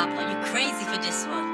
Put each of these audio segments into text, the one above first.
Papa, you crazy for this one.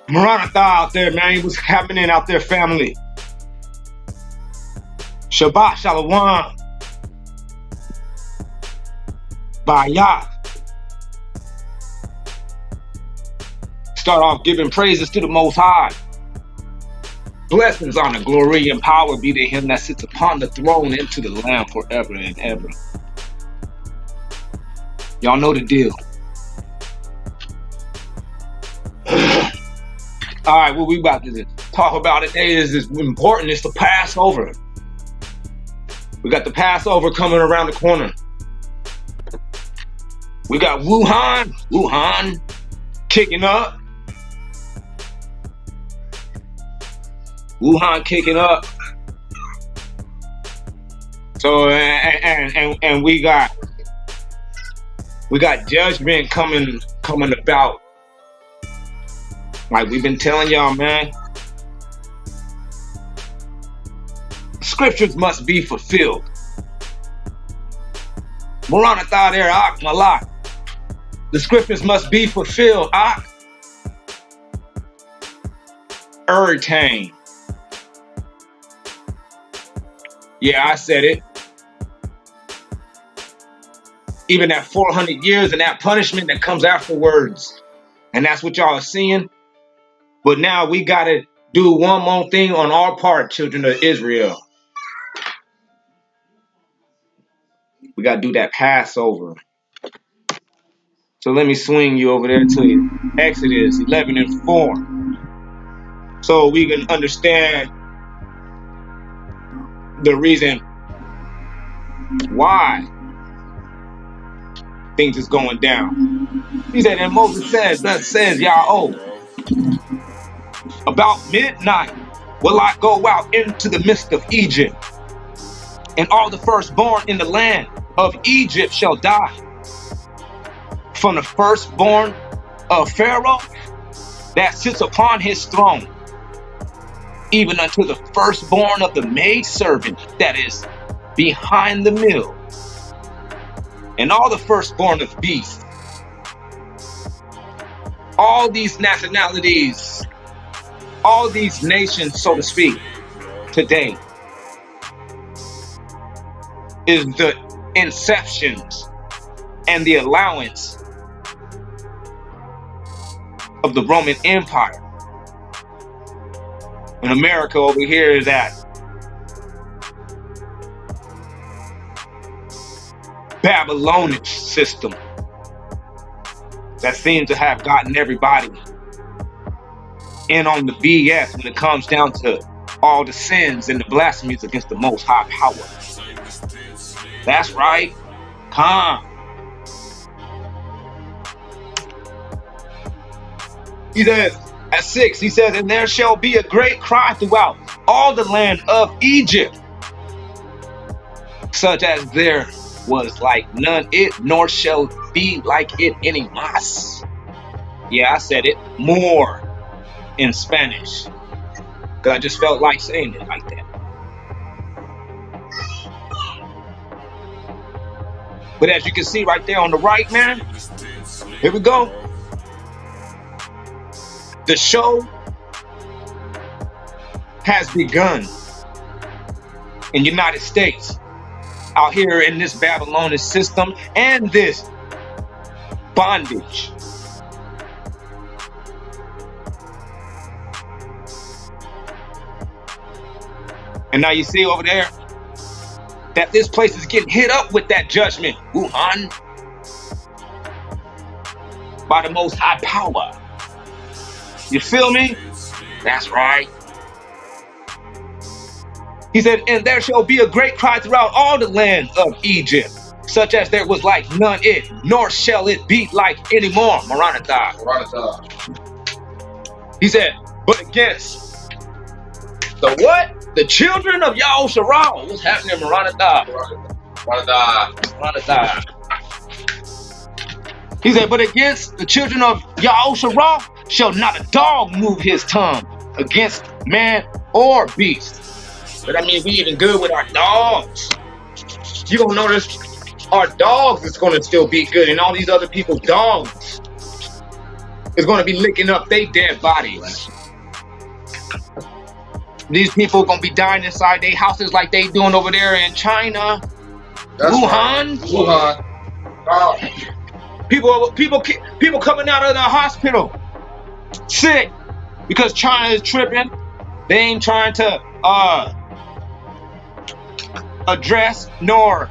Maranatha out there, man. What's happening out there, family? Shabbat Shalom. Bayah. Start off giving praises to the Most High. Blessings, honor, glory, and power be to Him that sits upon the throne and to the Lamb forever and ever. Y'all know the deal. All right, what we about to talk about today is important. It's the Passover. We got the Passover coming around the corner. We got Wuhan kicking up. Wuhan kicking up. So and we got judgment coming about. Like we've been telling y'all, man. Scriptures must be fulfilled. Maranatha there, Ak Malak. The scriptures must be fulfilled, Ak. Urtain. Yeah, I said it. Even that 400 years and that punishment that comes afterwards. And that's what y'all are seeing. But now we got to do one more thing on our part, children of Israel. We got to do that Passover. So let me swing you over there to Exodus 11:4. So we can understand the reason why things is going down. He said, and Moses says, thus says Yahweh, about midnight will I go out into the midst of Egypt, and all the firstborn in the land of Egypt shall die. From the firstborn of Pharaoh that sits upon his throne, even unto the firstborn of the maidservant that is behind the mill, and all the firstborn of beasts. All these nationalities, all these nations, so to speak, today is the inceptions and the allowance of the Roman Empire. And America over here is at Babylonish system that seems to have gotten everybody in on the BS when it comes down to all the sins and the blasphemies against the Most High power. That's right. Cant. He says, At 6, he says, and there shall be a great cry throughout all the land of Egypt, such as there was like none it, nor shall be like it any más. Yeah, I said it more in Spanish because I just felt like saying it like that. But as you can see right there on the right, man, here we go. The show has begun in the United States, out here in this Babylonian system and this bondage. And now you see over there that this place is getting hit up with that judgment, Wuhan, by the Most High Power. You feel me? That's right. He said, and there shall be a great cry throughout all the land of Egypt, such as there was like none it, nor shall it be like any more. Maranatha. He said, but against the what? The children of Yahushua. What's happening, Maranatha? Maranatha. He said, but against the children of Yahushua shall not a dog move his tongue against man or beast. But I mean, we even good with our dogs. You gonna notice our dogs is gonna still be good, and all these other people's dogs is gonna be licking up their dead bodies. These people gonna be dying inside their houses like they doing over there in China. That's Wuhan. Right. Wuhan. Oh. People coming out of the hospital sick because China is tripping. They ain't trying to address nor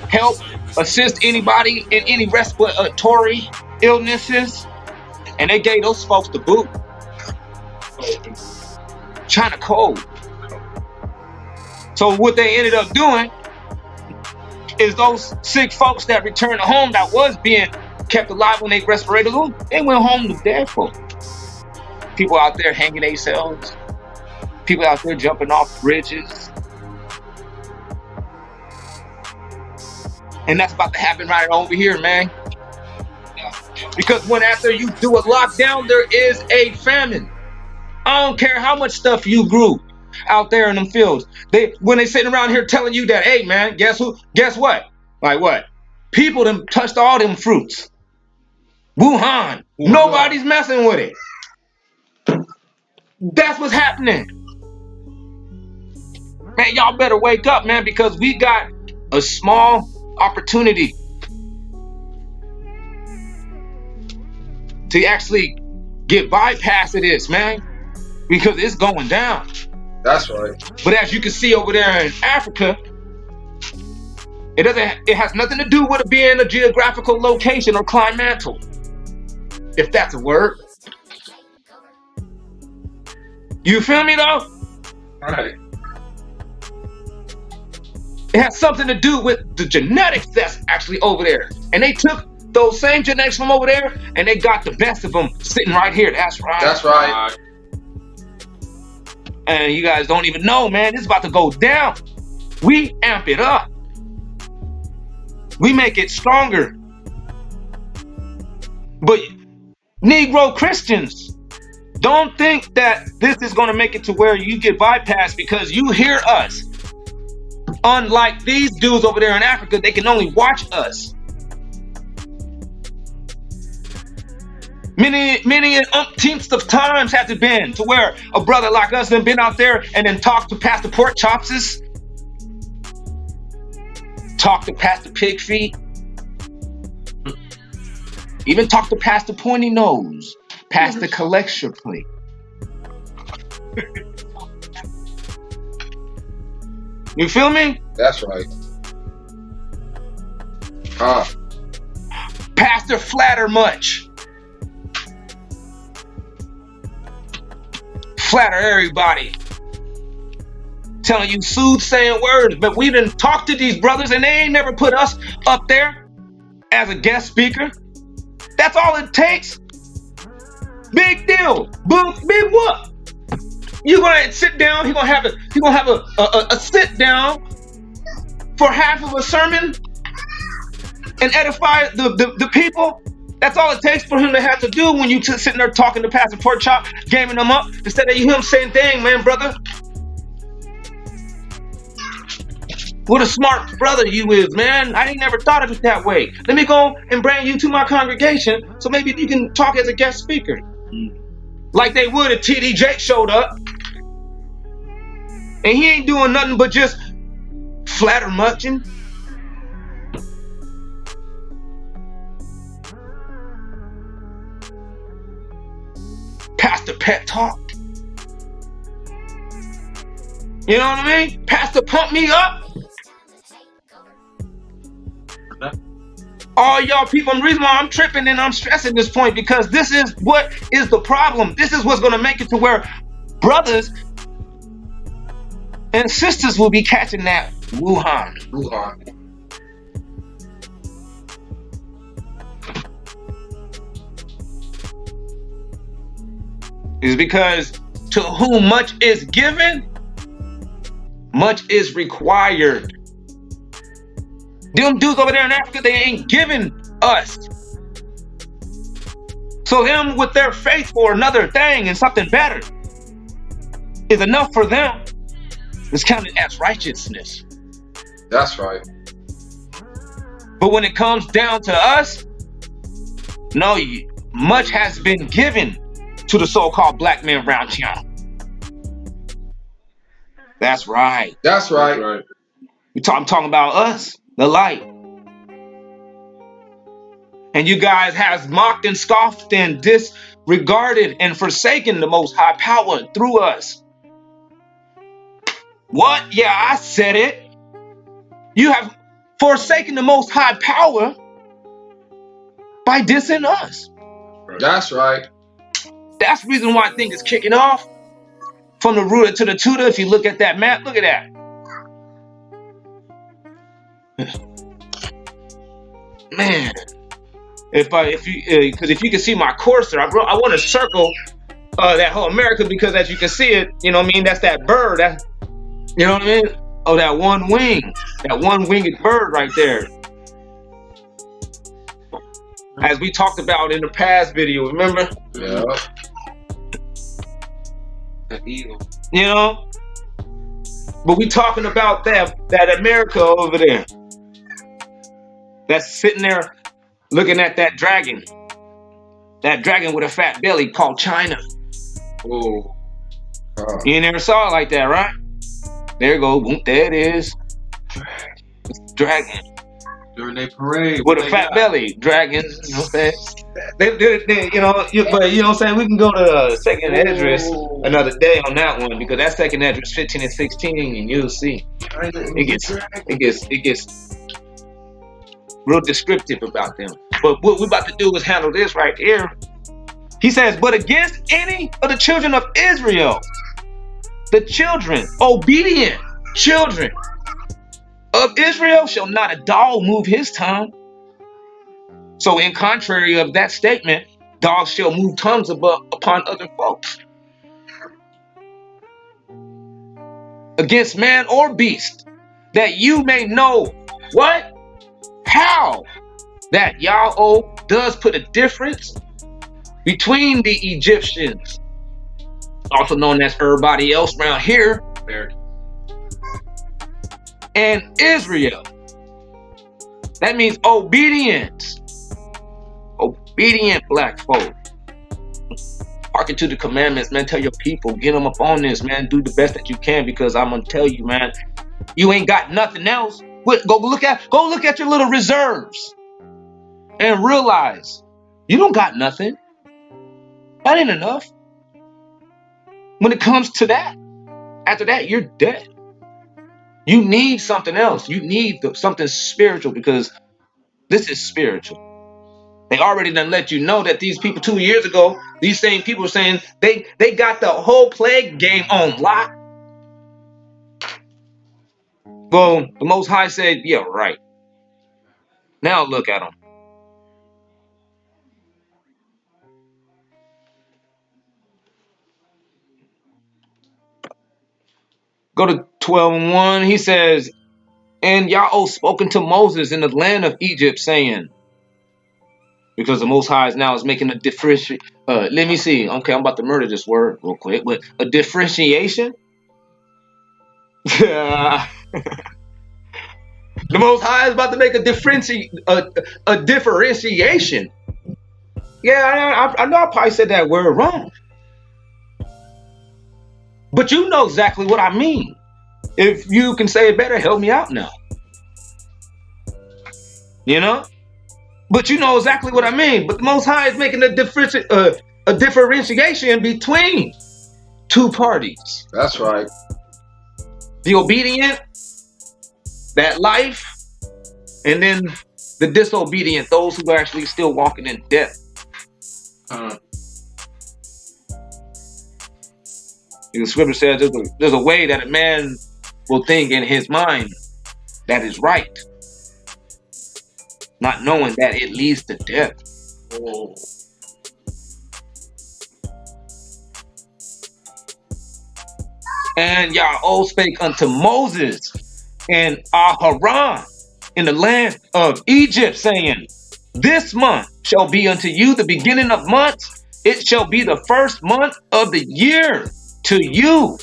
help assist anybody in any respiratory illnesses, and they gave those folks the boot. China cold. So what they ended up doing is those sick folks that returned home that was being kept alive when they respirated, they went home to dead folk. People out there hanging themselves. People out there jumping off bridges. And that's about to happen right over here, man. Because when after you do a lockdown, there is a famine. I don't care how much stuff you grew out there in them fields. When they sitting around here telling you that, hey man, guess what? Like what? People them touched all them fruits. Wuhan. Nobody's messing with it. That's what's happening. Man, y'all better wake up, man, because we got a small opportunity to actually get bypassed of this, man, because it's going down. That's right. But as you can see over there in Africa, it has nothing to do with it being a geographical location or climatal, if that's a word. You feel me though? Right. It has something to do with the genetics that's actually over there. And they took those same genetics from over there and they got the best of them sitting right here. That's right. That's right. And you guys don't even know, man. It's about to go down. We amp it up. We make it stronger. But Negro Christians, don't think that this is going to make it to where you get bypassed because you hear us. Unlike these dudes over there in Africa, they can only watch us. Many umpteenths of times has it been to where a brother like us then been out there and then talked to Pastor Pork Chopses, talk to Pastor Pig Feet, even talk to Pastor Pointy Nose, Pastor Collects Your Plate. You feel me? That's right. Pastor Flatter Much. Flatter everybody. Telling you soothsaying words. But we done talked to these brothers and they ain't never put us up there as a guest speaker. That's all it takes. Big deal. Big what? You're gonna sit down. You're gonna have a sit down for half of a sermon and edify the people. That's all it takes for him to have to do when you sitting there talking to Pastor Pork Chop, gaming them up, instead of him saying, dang, man, brother. What a smart brother you is, man. I ain't never thought of it that way. Let me go and bring you to my congregation so maybe you can talk as a guest speaker. Like they would if T.D. Jakes showed up. And he ain't doing nothing but just flatter muching. Pastor pet talk. You know what I mean? Pastor pump me up. All y'all people, the reason why I'm tripping and I'm stressing this point, because this is what is the problem. This is what's going to make it to where brothers and sisters will be catching that Wuhan. Is because to whom much is given, much is required. Them dudes over there in Africa, they ain't giving us. So them with their faith for another thing and something better is enough for them. It's counted as righteousness. That's right. But when it comes down to us, no, much has been given to the so-called black men around here. That's right. That's right. I'm talking about us, the light. And you guys have mocked and scoffed and disregarded and forsaken the Most High power through us. What? Yeah, I said it. You have forsaken the Most High power by dissing us. That's right. That's the reason why I think it's kicking off. From the ruler to the tutor, if you look at that map, look at that. Man, if you can see my cursor, I want to circle that whole America, because as you can see it, you know what I mean, that's that bird, that, you know what I mean? Oh, that one winged bird right there. As we talked about in the past video, remember? Yeah. The eagle. You know? But we talking about that America over there. That's sitting there looking at that dragon. That dragon with a fat belly called China. Oh. You never saw it like that, right? There you go. There it is. Dragon. During their parade. With a fat belly. Dragons. You know what I'm saying? They, you know, but you know what I'm saying? We can go to second address another day on that one, because that second address 15 and 16, and you'll see. It gets real descriptive about them. But what we're about to do is handle this right here. He says, but against any of the children of Israel, the children, obedient children of Israel, shall not a dog move his tongue. So in contrary of that statement, dogs shall move tongues upon other folks. Against man or beast, that you may know what? How that Yahweh does put a difference between the Egyptians, also known as everybody else around here, and Israel. That means obedience. Obedient black folk. Hearken to the commandments, man. Tell your people, get them up on this, man. Do the best that you can, because I'm gonna tell you, man, you ain't got nothing else. Go look at your little reserves and realize you don't got nothing. That ain't enough. When it comes to that, after that, you're dead. You need something else. You need something spiritual, because this is spiritual. They already done let you know that these people 2 years ago, these same people were saying they got the whole plague game on lock. Well, the Most High said, yeah, right. Now look at them. Go to 12:1. He says, and Yahweh spoken to Moses in the land of Egypt, saying, because the Most High is now is making a differentiation. Let me see. Okay, I'm about to murder this word real quick, but a differentiation. The Most High is about to make a differentiation. Yeah, I know I probably said that word wrong, but you know exactly what I mean. If you can say it better, help me out now. You know? But you know exactly what I mean. But the Most High is making a differentiation between two parties. That's right. The obedient, that life, and then the disobedient, those who are actually still walking in death. The scripture says there's a way that a man will think in his mind that is right, not knowing that it leads to death. Oh. And Yahweh spake unto Moses and Aharon in the land of Egypt, saying, this month shall be unto you the beginning of months. It shall be the first month of the year to you,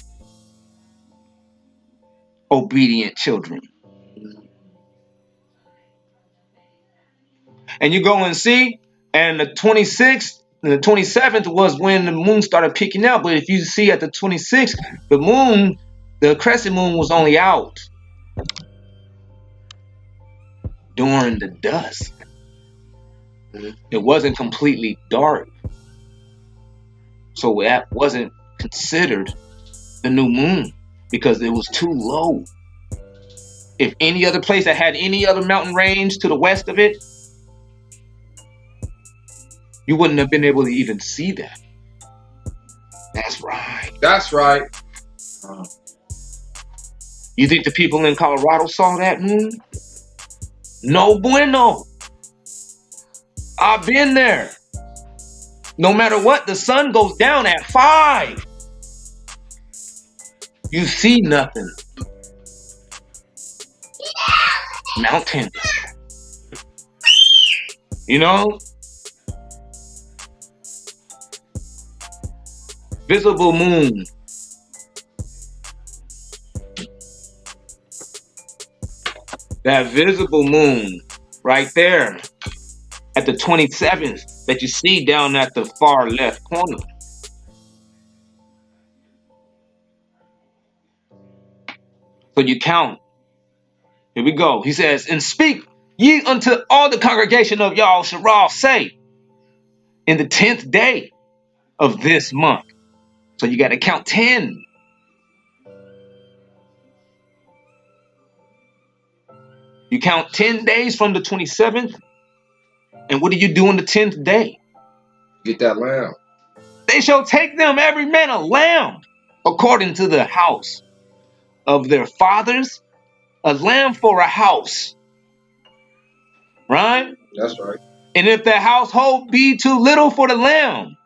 obedient children. And you go and see, and the 26th and the 27th was when the moon started peeking out. But if you see at the 26th, the moon, the crescent moon was only out during the dusk. It wasn't completely dark. So that wasn't considered the new moon because it was too low. If any other place that had any other mountain range to the west of it, you wouldn't have been able to even see that. That's right. That's right. You think the people in Colorado saw that moon? No bueno. I've been there. No matter what, the sun goes down at 5. You see nothing. Mountain. You know? Visible moon. That visible moon right there at the 27th that you see down at the far left corner. So you count. Here we go. He says, and speak ye unto all the congregation of y'all Sharal, say, in the 10th day of this month. So you got to count 10. You count 10 days from the 27th. And what do you do on the 10th day? Get that lamb. They shall take them every man a lamb according to the house of their fathers, a lamb for a house. Right? That's right. And if the household be too little for the lamb,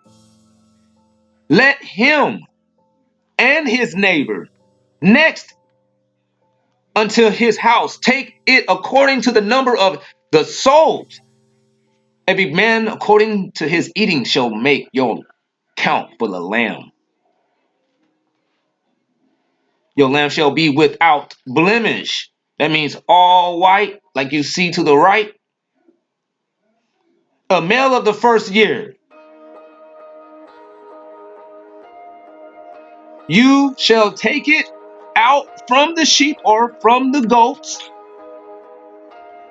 let him and his neighbor next unto his house take it according to the number of the souls. Every man according to his eating shall make your count for the lamb. Your lamb shall be without blemish. That means all white, like you see to the right. A male of the first year. You shall take it out from the sheep or from the goats,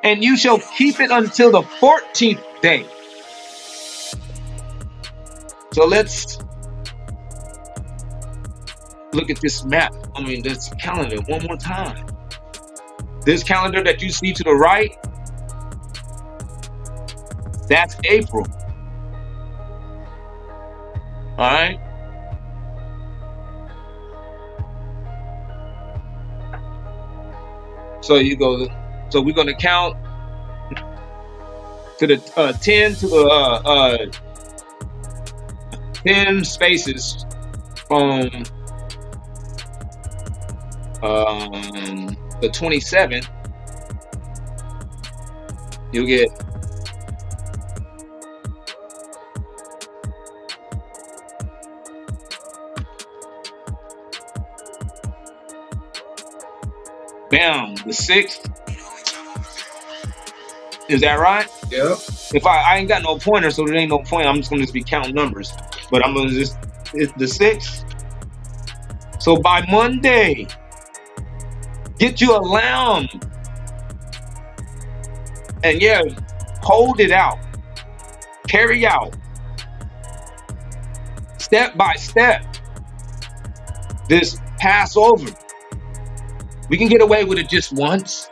and you shall keep it until the 14th day. So let's look at this map. This calendar one more time. This calendar that you see to the right, that's April. All right. So you go. So we're gonna count to the 10 to the 10 spaces from the 27th, you'll get bam, the 6th. Is that right? Yep. If I ain't got no pointer, so there ain't no point. I'm just gonna be counting numbers. But I'm gonna it's the 6th. So by Monday, get you a lamb. And yeah, hold it out. Carry out. Step by step. This Passover. We can get away with it just once.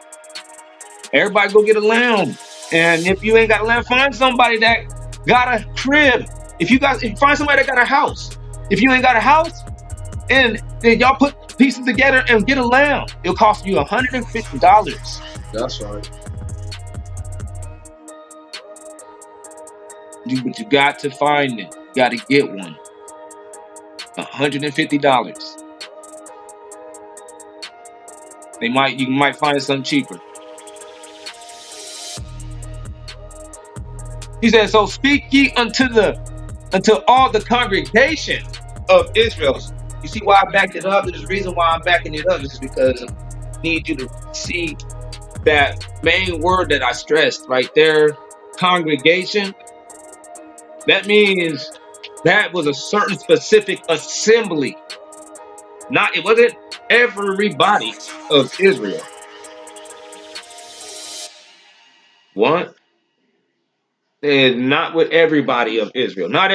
Everybody go get a lamb. And if you ain't got a lamb, find somebody that got a crib. If you find somebody that got a house. If you ain't got a house, and then y'all put pieces together and get a lamb. It'll cost you $150. That's right. But you got to find it. You got to get one. $150. You might find something cheaper. He said, so speak ye unto all the congregation of Israel. You see why I backed it up? There's a reason why I'm backing it up. This is because I need you to see that main word that I stressed right there, congregation. That means that was a certain specific assembly. It wasn't everybody of Israel. What? And not with everybody of Israel. Not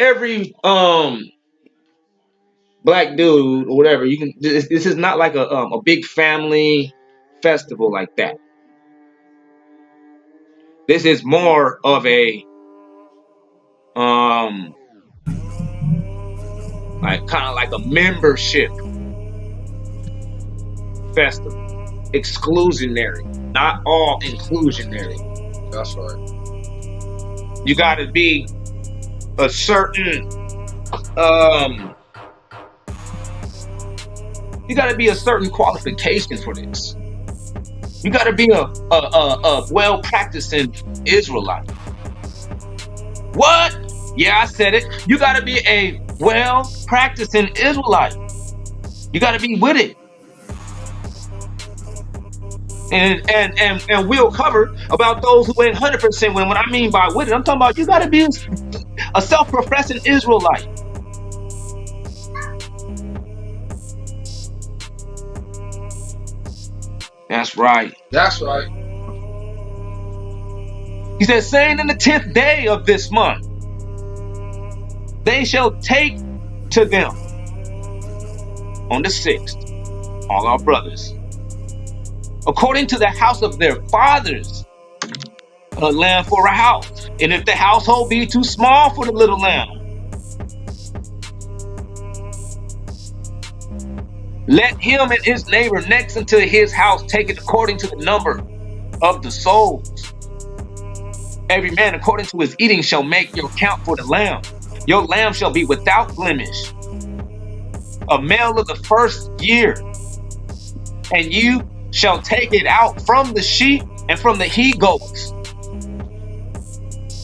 every black dude or whatever. This is not like a big family festival like that. This is more of a like kind of like a membership festival. Exclusionary, not all inclusionary. That's right. You got to be a certain you got to be a certain qualification for this. You got to be a well-practicing Israelite. What? Yeah, I said it. You got to be a well-practicing Israelite. You got to be with it. And we'll cover about those who ain't 100% when I mean by with it, I'm talking about you got to be a self-professing Israelite. That's right. That's right. He says, saying in the 10th day of this month, they shall take to them on the 6th, all our brothers, according to the house of their fathers, a lamb for a house. And if the household be too small for the little lamb, let him and his neighbor next unto his house take it according to the number of the souls. Every man according to his eating shall make your count for the lamb. Your lamb shall be without blemish, a male of the first year. And you shall take it out from the sheep and from the he-goats.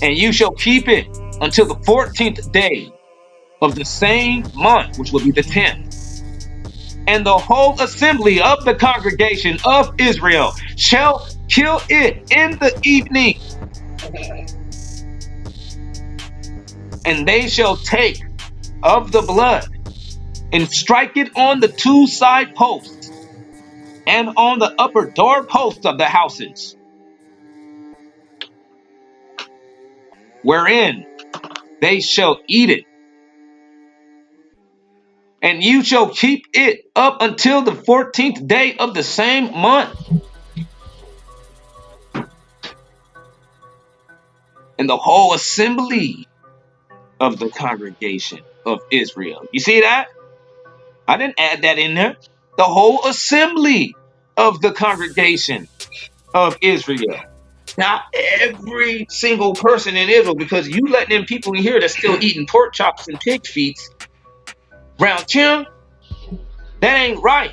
And you shall keep it until the 14th day of the same month, which will be the 10th. And the whole assembly of the congregation of Israel shall kill it in the evening. And they shall take of the blood and strike it on the two side posts and on the upper door posts of the houses, wherein they shall eat it. And you shall keep it up until the 14th day of the same month. And the whole assembly of the congregation of Israel. You see that? I didn't add that in there. The whole assembly of the congregation of Israel. Not every single person in Israel, because you letting them people in here that's still eating pork chops and pig feet round Tim, that ain't right.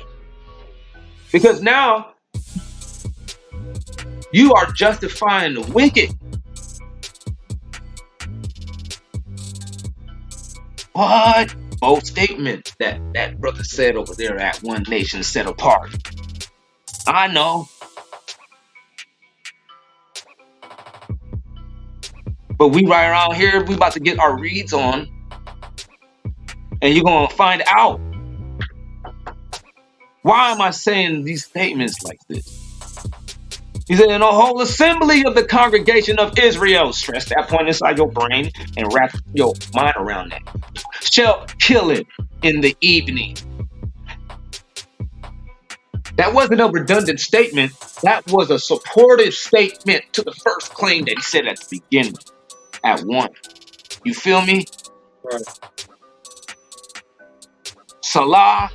Because now you are justifying the wicked. What? Both statements that brother said over there at One Nation Set Apart. I know. But we right around here, we about to get our reads on. And you're going to find out. Why am I saying these statements like this? He said, and the whole assembly of the congregation of Israel, stress that point inside your brain and wrap your mind around that, shall kill it in the evening. That wasn't a redundant statement. That was a supportive statement to the first claim that he said at the beginning, at 1. You feel me? Right. Salah.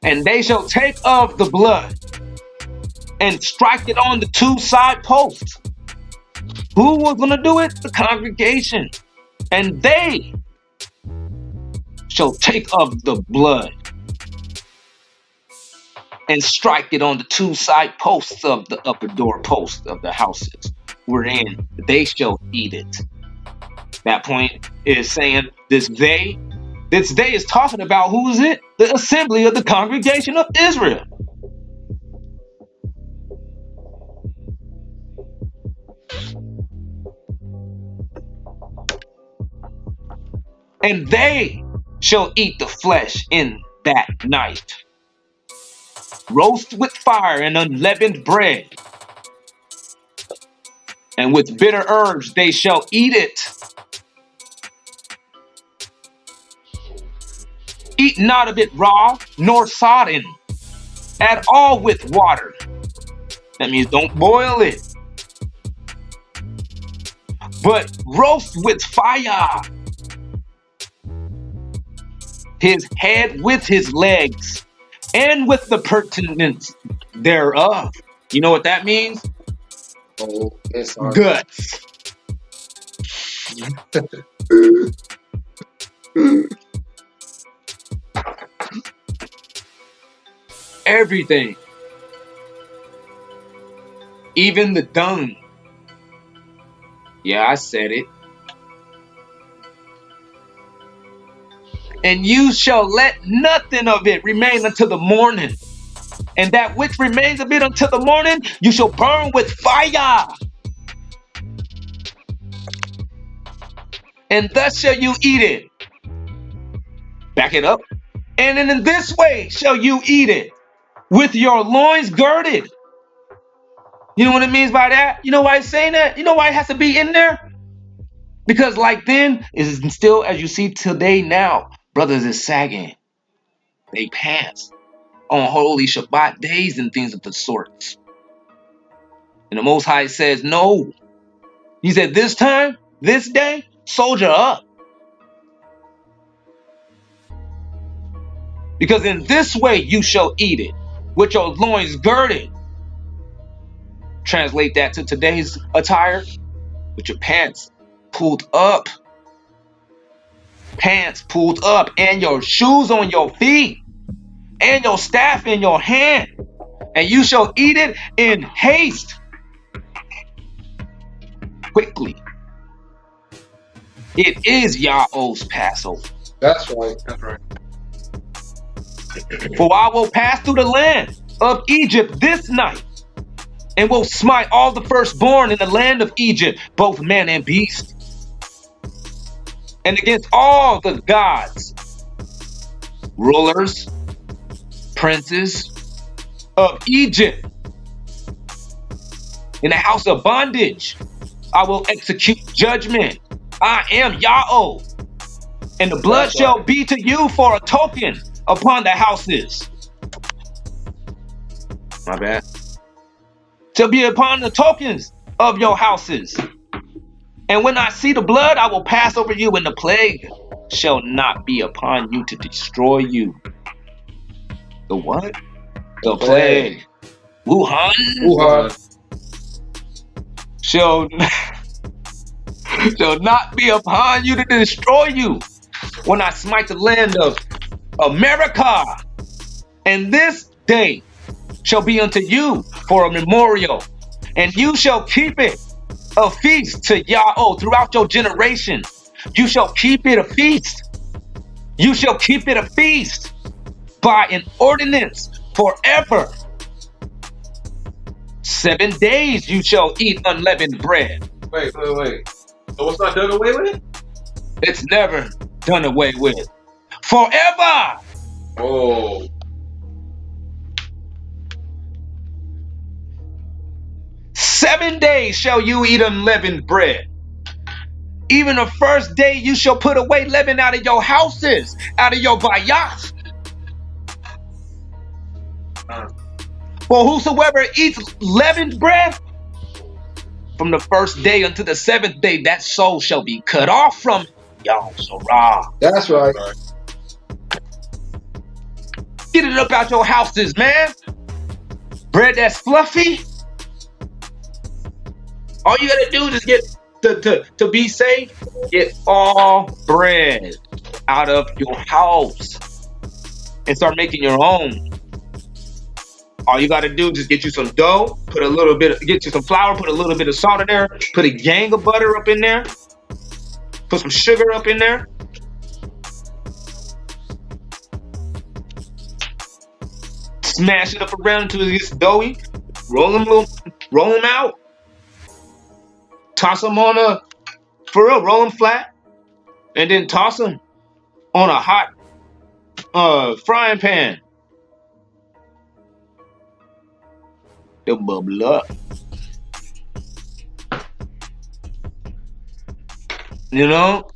And they shall take of the blood and strike it on the 2 side posts. Who was going to do it? The congregation. And they shall take of the blood and strike it on the 2 side posts of the upper door posts of the houses, wherein they shall eat it. That point is saying this day is talking about who is it? The assembly of the congregation of Israel. And they shall eat the flesh in that night. Roast with fire and unleavened bread. And with bitter herbs they shall eat it. Eat not of it raw, nor sodden, at all with water. That means don't boil it. But roast with fire. His head with his legs, and with the pertinence thereof. You know what that means? Oh, it's hard. Guts. Everything. Even the dung. Yeah, I said it. And you shall let nothing of it remain until the morning. And that which remains of it until the morning, you shall burn with fire. And thus shall you eat it. Back it up. And in this way shall you eat it, with your loins girded. You know what it means by that? You know why it's saying that? You know why it has to be in there? Because like then, is still as you see today now, brothers is sagging. They pants on holy Shabbat days and things of the sorts. And the Most High says, no. He said, this time, this day, soldier up. Because in this way you shall eat it, with your loins girded. Translate that to today's attire, with your pants pulled up. Pants pulled up, and your shoes on your feet, and your staff in your hand. And you shall eat it in haste. Quickly. It is Yahweh's Passover. That's right. That's right. For I will pass through the land of Egypt this night, and will smite all the firstborn in the land of Egypt, both man and beast. And against all the gods, rulers, princes of Egypt, in the house of bondage, I will execute judgment. I am Yahweh, and the blood shall be to you for a token upon the houses. My bad. To be upon the tokens of your houses. And when I see the blood, I will pass over you, and the plague shall not be upon you to destroy you. The what? The plague. Wuhan. Shall not be upon you to destroy you when I smite the land of America And this day shall be unto you for a memorial, and you shall keep it a feast to Yahweh throughout your generation. You shall keep it a feast. You shall keep it a feast by an ordinance forever. 7 days you shall eat unleavened bread. Wait. So it's not done away with? It's never done away with. Forever. Oh. 7 days shall you eat unleavened bread. Even the first day you shall put away leaven out of your houses, out of your bayat. For whosoever eats leavened bread, from the first day unto the 7th day, that soul shall be cut off from Yahweh Sarah. That's right. Get it up out your houses, man. Bread that's fluffy. All you gotta do is get to be safe. Get all bread out of your house and start making your own. All you gotta do is just get you some dough, get you some flour, put a little bit of salt in there, put a gang of butter up in there, put some sugar up in there. Smash it up around until it gets doughy. Roll them out. Toss them roll them flat, and then toss them on a hot frying pan. They'll bubble up. You know?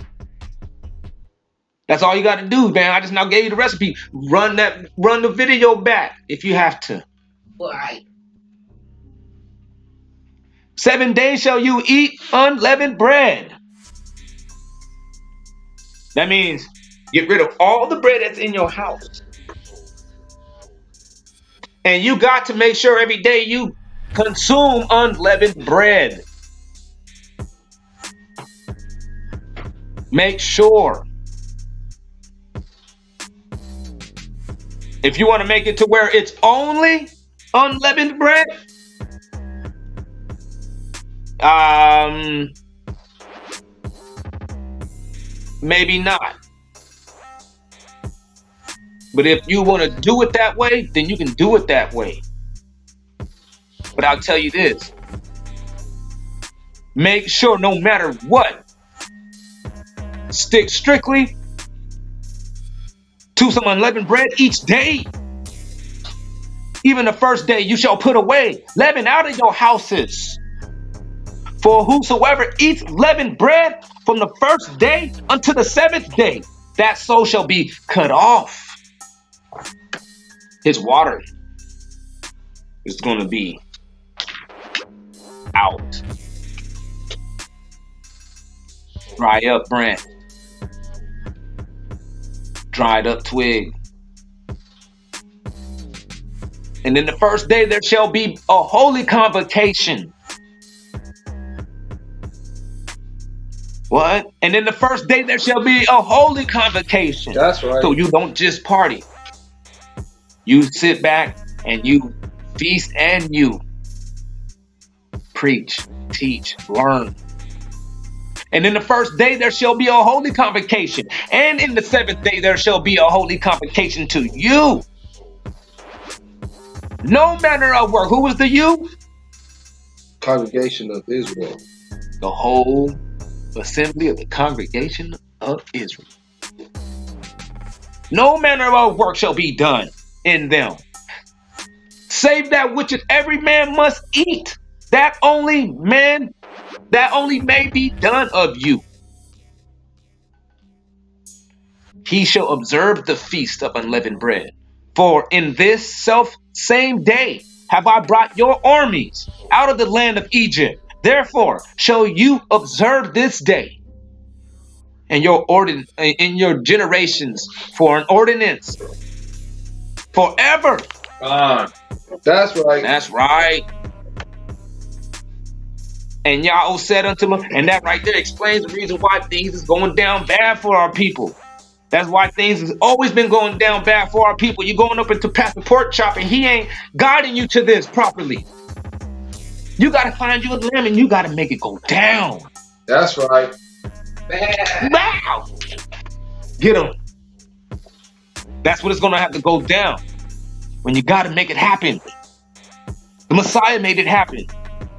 That's all you got to do, man. I just now gave you the recipe. Run the video back if you have to. Right. 7 days shall you eat unleavened bread. That means get rid of all the bread that's in your house. And you got to make sure every day you consume unleavened bread. Make sure. If you want to make it to where it's only unleavened bread, maybe not. But if you want to do it that way, then you can do it that way. But I'll tell you this. Make sure no matter what, stick strictly to some unleavened bread each day. Even the first day you shall put away leaven out of your houses. For whosoever eats leavened bread from the first day unto the 7th day, that soul shall be cut off. His water is going to be out. Dry up branch. Dried up twig. And then the first day there shall be a holy convocation. What? And then the first day there shall be a holy convocation. That's right. So you don't just party. You sit back and you feast and you preach, teach, learn. And in the first day there shall be a holy convocation. And in the 7th day there shall be a holy convocation to you. No manner of work. Who was the you? Congregation of Israel. The whole assembly of the congregation of Israel. No manner of work shall be done in them, save that which is every man must eat. That only may be done of you. He shall observe the feast of unleavened bread. For in this self same day have I brought your armies out of the land of Egypt. Therefore shall you observe this day in your generations for an ordinance forever. That's right. That's right. And Yahweh said unto him, and that right there explains the reason why things is going down bad for our people. That's why things has always been going down bad for our people. You're going up into Pastor Pork Chop and he ain't guiding you to this properly. You got to find you a lamb and you got to make it go down. That's right. Wow! Get him. That's what it's going to have to go down. When you got to make it happen. The Messiah made it happen.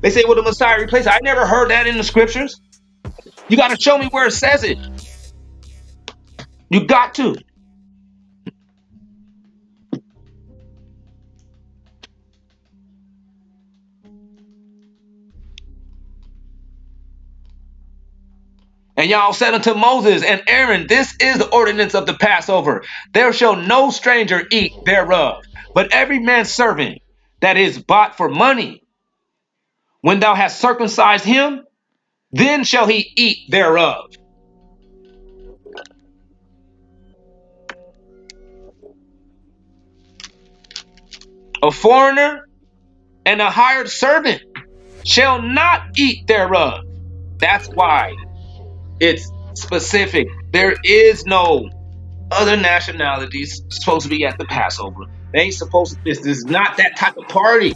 They say, well, the Messiah replaced it. I never heard that in the scriptures. You got to show me where it says it. You got to. And y'all said unto Moses and Aaron, this is the ordinance of the Passover. There shall no stranger eat thereof, but every man's servant that is bought for money. When thou hast circumcised him, then shall he eat thereof. A foreigner and a hired servant shall not eat thereof. That's why it's specific. There is no other nationalities supposed to be at the Passover. They ain't supposed to. This is not that type of party.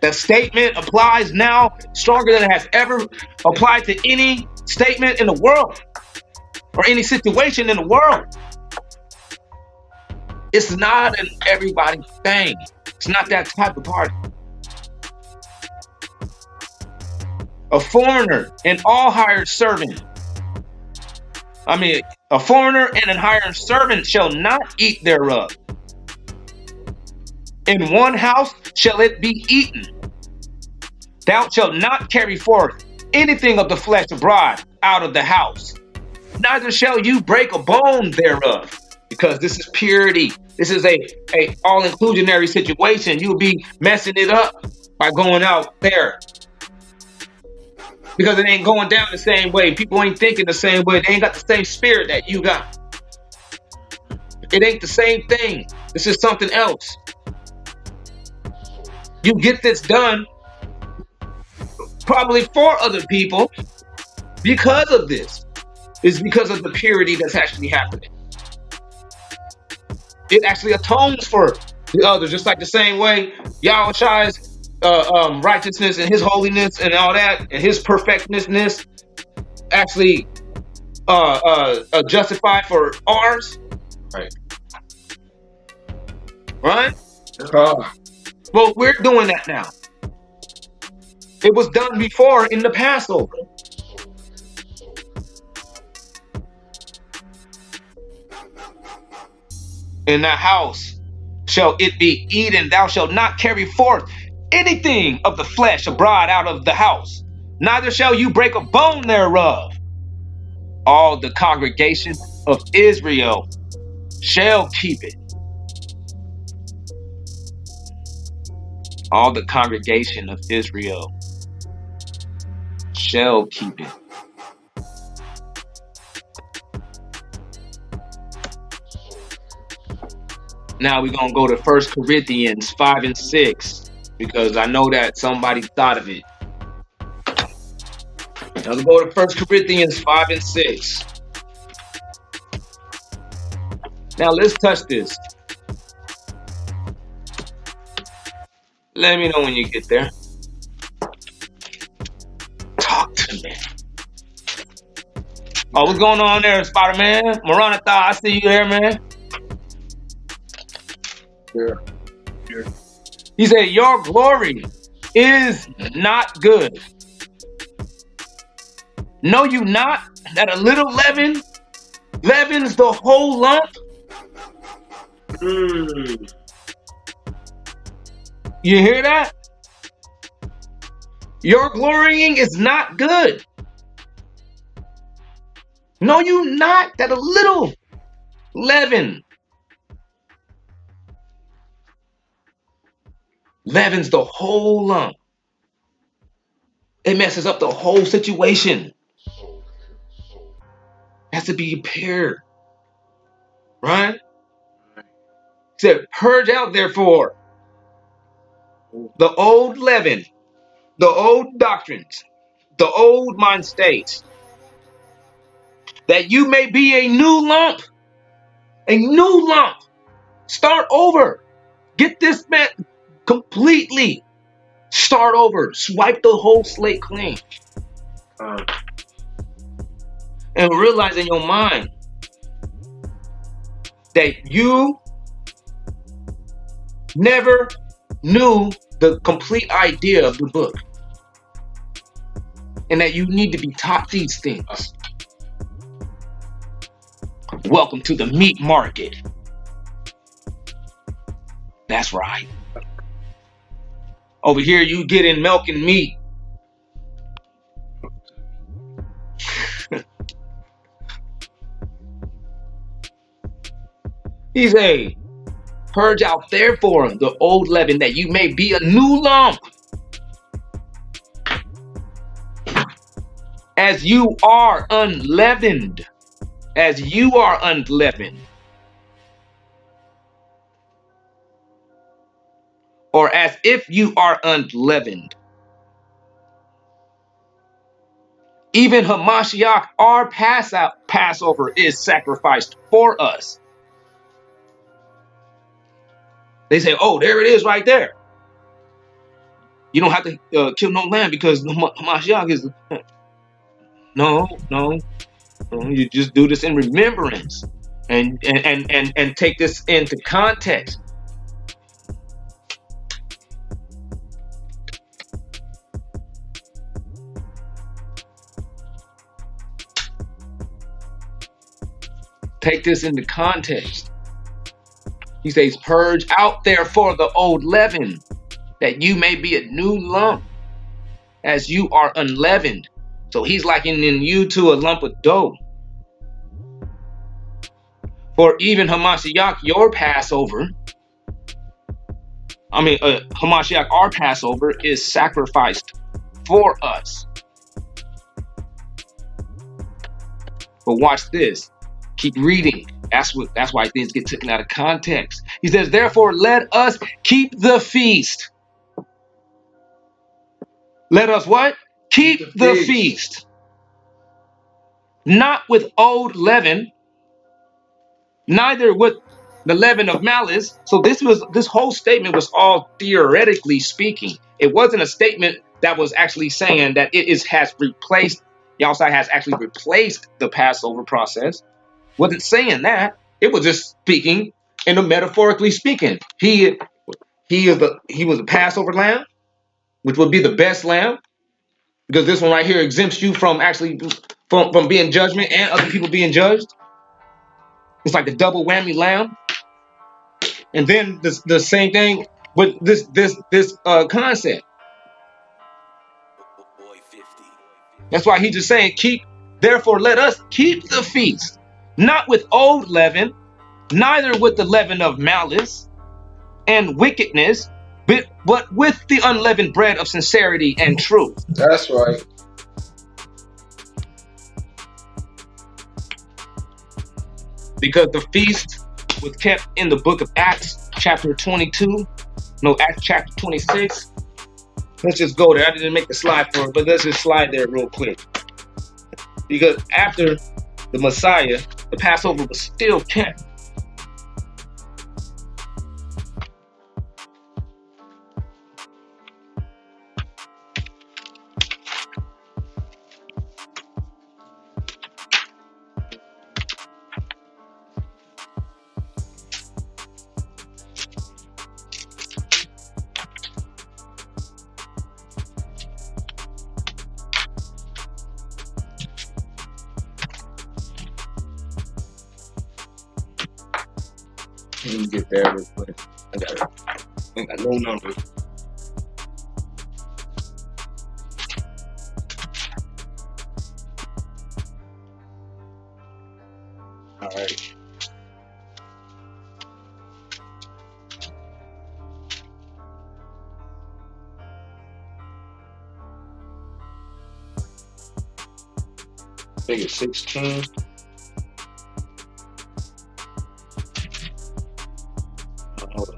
That statement applies now stronger than it has ever applied to any statement in the world or any situation in the world. It's not an everybody thing. It's not that type of party. A foreigner and all hired servant. A foreigner and an hired servant shall not eat thereof. In one house shall it be eaten. Thou shalt not carry forth anything of the flesh abroad out of the house. Neither shall you break a bone thereof. Because this is purity. This is a all-inclusionary situation. You'll be messing it up by going out there. Because it ain't going down the same way. People ain't thinking the same way. They ain't got the same spirit that you got. It ain't the same thing. This is something else. You get this done probably for other people because of this. It's because of the purity that's actually happening. It actually atones for the others, just like the same way Yahweh's righteousness and his holiness and all that and his perfectness actually justified for ours. Right. Right? Ah, Well, we're doing that now. It was done before in the Passover. In the house shall it be eaten. Thou shalt not carry forth anything of the flesh abroad out of the house. Neither shall you break a bone thereof. All the congregation of Israel shall keep it. All the congregation of Israel shall keep it. Now we're going to go to 1 Corinthians 5 and 6 because I know that somebody thought of it. Now let's go to 1 Corinthians 5 and 6. Now let's touch this. Let me know when you get there. Talk to me. Oh, what's going on there, Spider-Man? Maranatha, I see you there, man. yeah. He said, your glory is not good. Know you not that a little leaven leavens the whole lump? You hear that? Your glorying is not good. Know you not that a little leaven leavens the whole lump? It messes up the whole situation. Has to be pure. Right? He said, purge out therefore the old leaven, the old doctrines, the old mind states, that you may be a new lump. A new lump. Start over. Get this man completely. Start over. Swipe the whole slate clean. And realize in your mind that you never knew the complete idea of the book. And that you need to be taught these things. Welcome to the meat market. That's right. Over here, you get in milk and meat. He say, purge out therefore the old leaven that you may be a new lump. As you are unleavened. As you are unleavened. Or as if you are unleavened. Even Hamashiach, our Passover, is sacrificed for us. They say, oh, there it is right there. You don't have to kill no lamb because Hamashiach is... No. You just do this in remembrance. And take this into context. Take this into context. He says, purge out therefore the old leaven, that you may be a new lump, as you are unleavened. So he's likening you to a lump of dough. For even Hamashiach, your Passover, Hamashiach, our Passover, is sacrificed for us. But watch this. Keep reading. That's why things get taken out of context. He says, therefore, let us keep the feast. Let us what? Keep the feast. Not with old leaven, neither with the leaven of malice. So this whole statement was all theoretically speaking. It wasn't a statement that was actually saying that has replaced, Yahweh has actually replaced the Passover process. Wasn't saying that. It was just speaking in the metaphorically speaking. He was a Passover lamb, which would be the best lamb, because this one right here exempts you from from being judgment and other people being judged. It's like the double whammy lamb. And then the same thing with this concept. That's why he's just saying, therefore let us keep the feast, not with old leaven, neither with the leaven of malice and wickedness, but with the unleavened bread of sincerity and truth. That's right. Because the feast was kept in the book of Acts chapter 22. No, Acts chapter 26. Let's just go there. I didn't make the slide for it, but let's just slide there real quick. Because after the Messiah, the Passover was still kept. Let me get there real quick. I got no numbers. All right. I think it's 16. Hold on.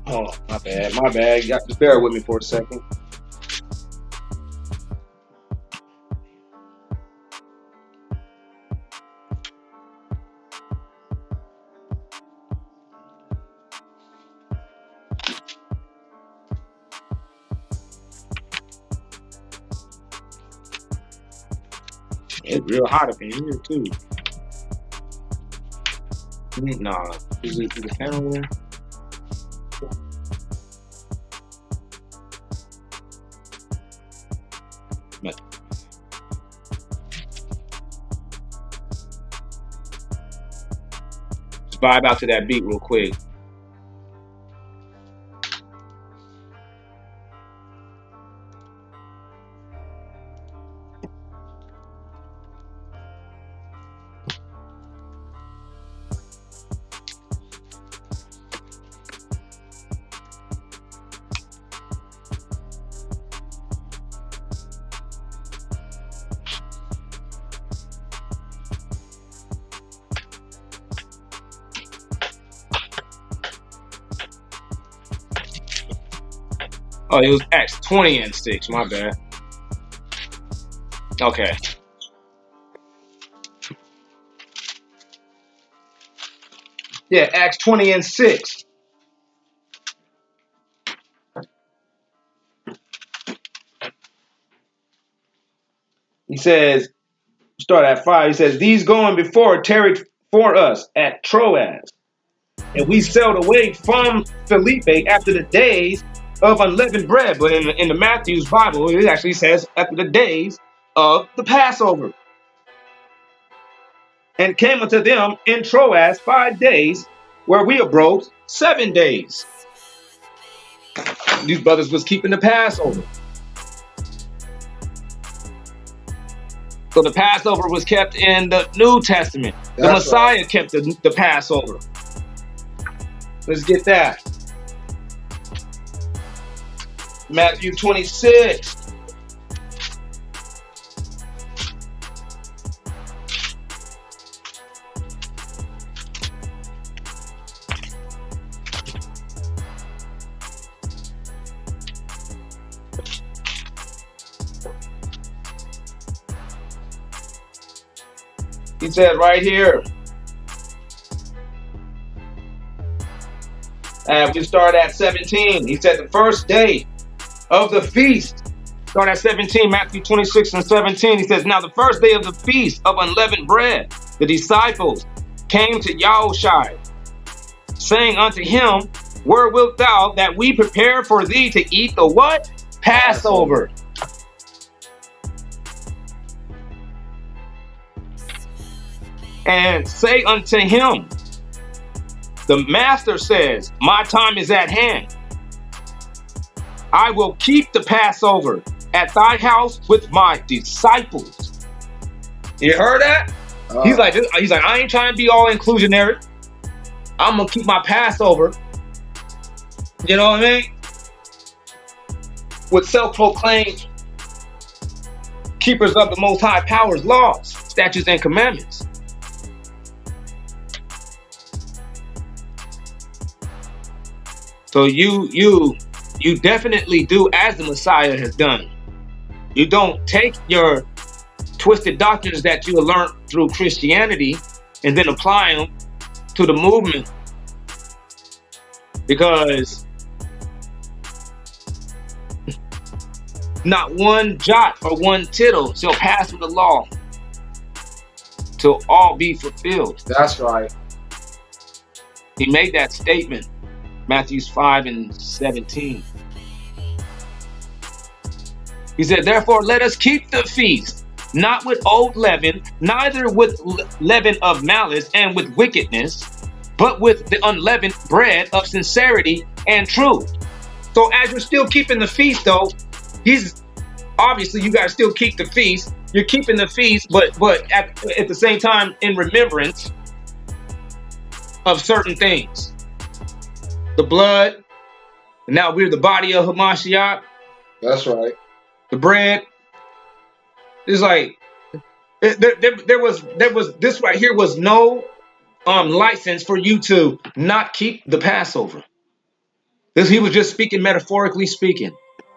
Oh, my bad. My bad. You got to bear with me for a second. It's real hot up in here, too. Nah. Is the fan over there? But just vibe out to that beat real quick. Oh, it was Acts 20 and 6. My bad. Okay. Yeah, Acts 20 and 6. He says, start at 5. He says, these going before tarried for us at Troas. And we sailed away from Philippi after the days of unleavened bread. But in the Matthew's Bible, it actually says after the days of the Passover. And came unto them in Troas 5 days, where we abode 7 days. These brothers was keeping the Passover. So the Passover was kept in the New Testament. The Messiah kept the Passover. Let's get that. Matthew 26. He said right here. And we start at 17. He said the first day of the feast. Start at 17, Matthew 26 and 17. He says, now the first day of the feast of unleavened bread, the disciples came to Yahushua, saying unto him, where wilt thou that we prepare for thee to eat the what? Passover. And say unto him, the master says, my time is at hand. I will keep the Passover at thy house with my disciples. You heard that? He's like, I ain't trying to be all inclusionary. I'm gonna keep my Passover. You know what I mean? With self-proclaimed keepers of the Most High Power's laws, statutes, and commandments. So you definitely do as the Messiah has done. You don't take your twisted doctrines that you learned through Christianity and then apply them to the movement, because not one jot or one tittle shall pass from the law till all be fulfilled. That's right. He made that statement, Matthew 5 and 17. He said, therefore, let us keep the feast, not with old leaven, neither with leaven of malice and with wickedness, but with the unleavened bread of sincerity and truth. So as you're still keeping the feast, though, obviously you got to still keep the feast. You're keeping the feast, but at the same time in remembrance of certain things. The blood, and now we're the body of Hamashiach. That's right. The bread. It's like there was this right here was no license for you to not keep the Passover. He was just speaking metaphorically speaking.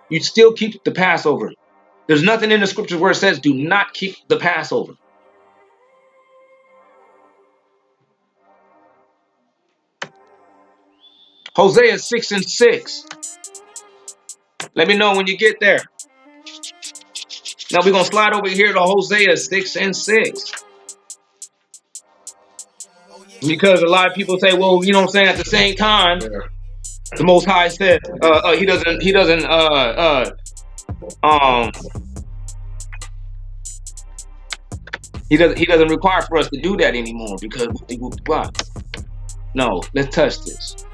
You still keep the Passover. There's nothing in the scriptures where it says do not keep the Passover. Hosea 6:6. Let me know when you get there. Now we're going to slide over here to Hosea 6:6. Because a lot of people say, well, you know what I'm saying, at the same time, Yeah. the Most High said he doesn't require for us to do that anymore because no, let's touch this.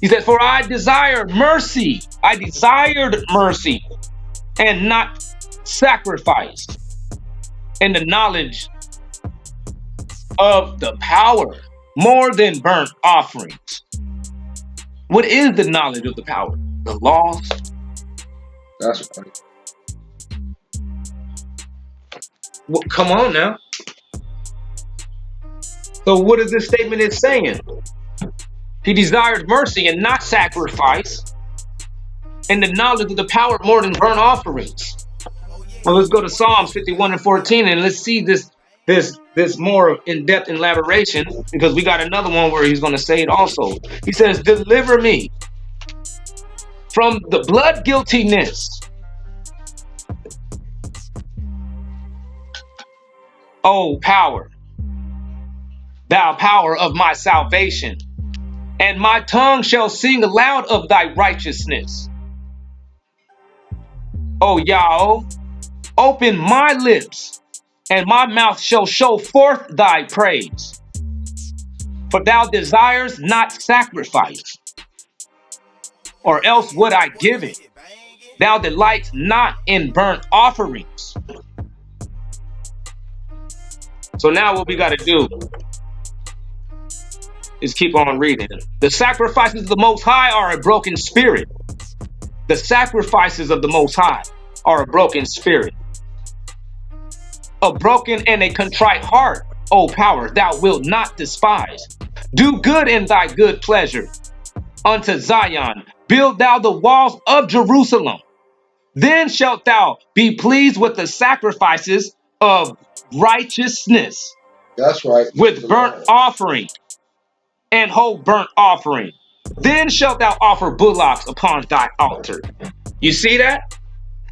He said, for I desired mercy. I desired mercy and not sacrifice, and the knowledge of the power more than burnt offerings. What is the knowledge of the power? The laws. That's right. Well, come on now. So what is this statement is saying? He desired mercy and not sacrifice, and the knowledge of the power more than burnt offerings. Well, let's go to Psalms 51:14 and let's see this more in-depth elaboration, because we got another one where he's going to say it also. He says, deliver me from the blood guiltiness, O power, thou power of my salvation, and my tongue shall sing aloud of thy righteousness. O Yahweh, open my lips, and my mouth shall show forth thy praise. For thou desires not sacrifice, or else would I give it. Thou delights not in burnt offerings. So now what we got to do is keep on reading. The sacrifices of the Most High are a broken spirit. The sacrifices of the Most High are a broken spirit. A broken and a contrite heart, O power, thou wilt not despise. Do good in thy good pleasure. Unto Zion, build thou the walls of Jerusalem. Then shalt thou be pleased with the sacrifices of righteousness, That's right. with burnt offering and whole burnt offering. Then shalt thou offer bullocks upon thy altar. You see that?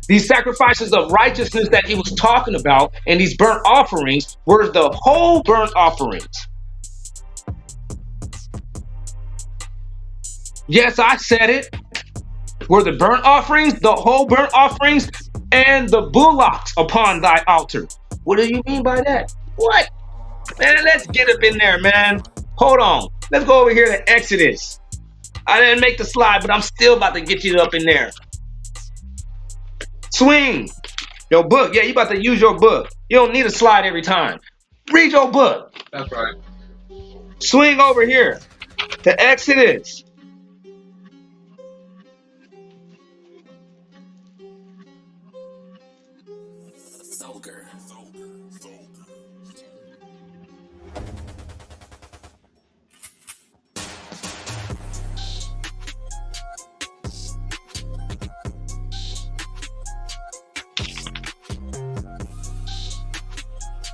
These sacrifices of righteousness that he was talking about and these burnt offerings were the whole burnt offerings. Yes, I said it. Were the burnt offerings, the whole burnt offerings, and the bullocks upon thy altar. What do you mean by that? What? Man, let's get up in there, man. Hold on. Let's go over here to Exodus. I didn't make the slide, but I'm still about to get you up in there. Swing. Your book. Yeah, you about to use your book. You don't need a slide every time. Read your book. That's right. Swing over here to Exodus.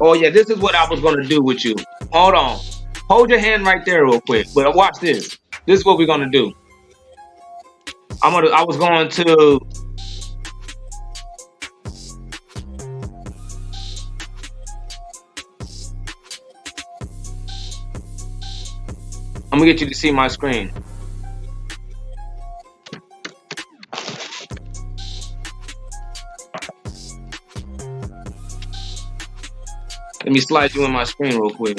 Oh yeah, this is what I was gonna do with you. Hold on. Hold your hand right there real quick. But watch this. This is what we're gonna do. I'm gonna get you to see my screen. Let me slide you in my screen real quick.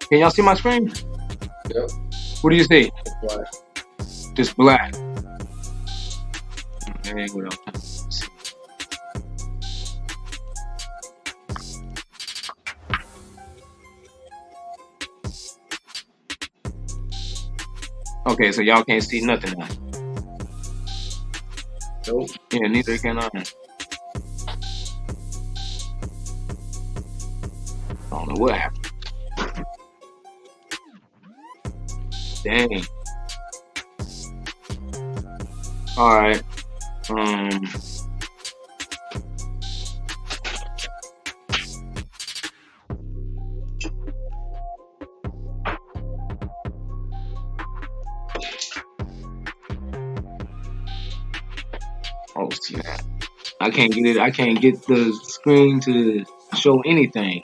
Can y'all see my screen? Yep. What do you see? Black. Just black. Okay, what else? Okay, so y'all can't see nothing now. Nope. Yeah, neither can I. I don't know what happened. Dang. All right. Oh snap! I can't get it. I can't get the screen to show anything.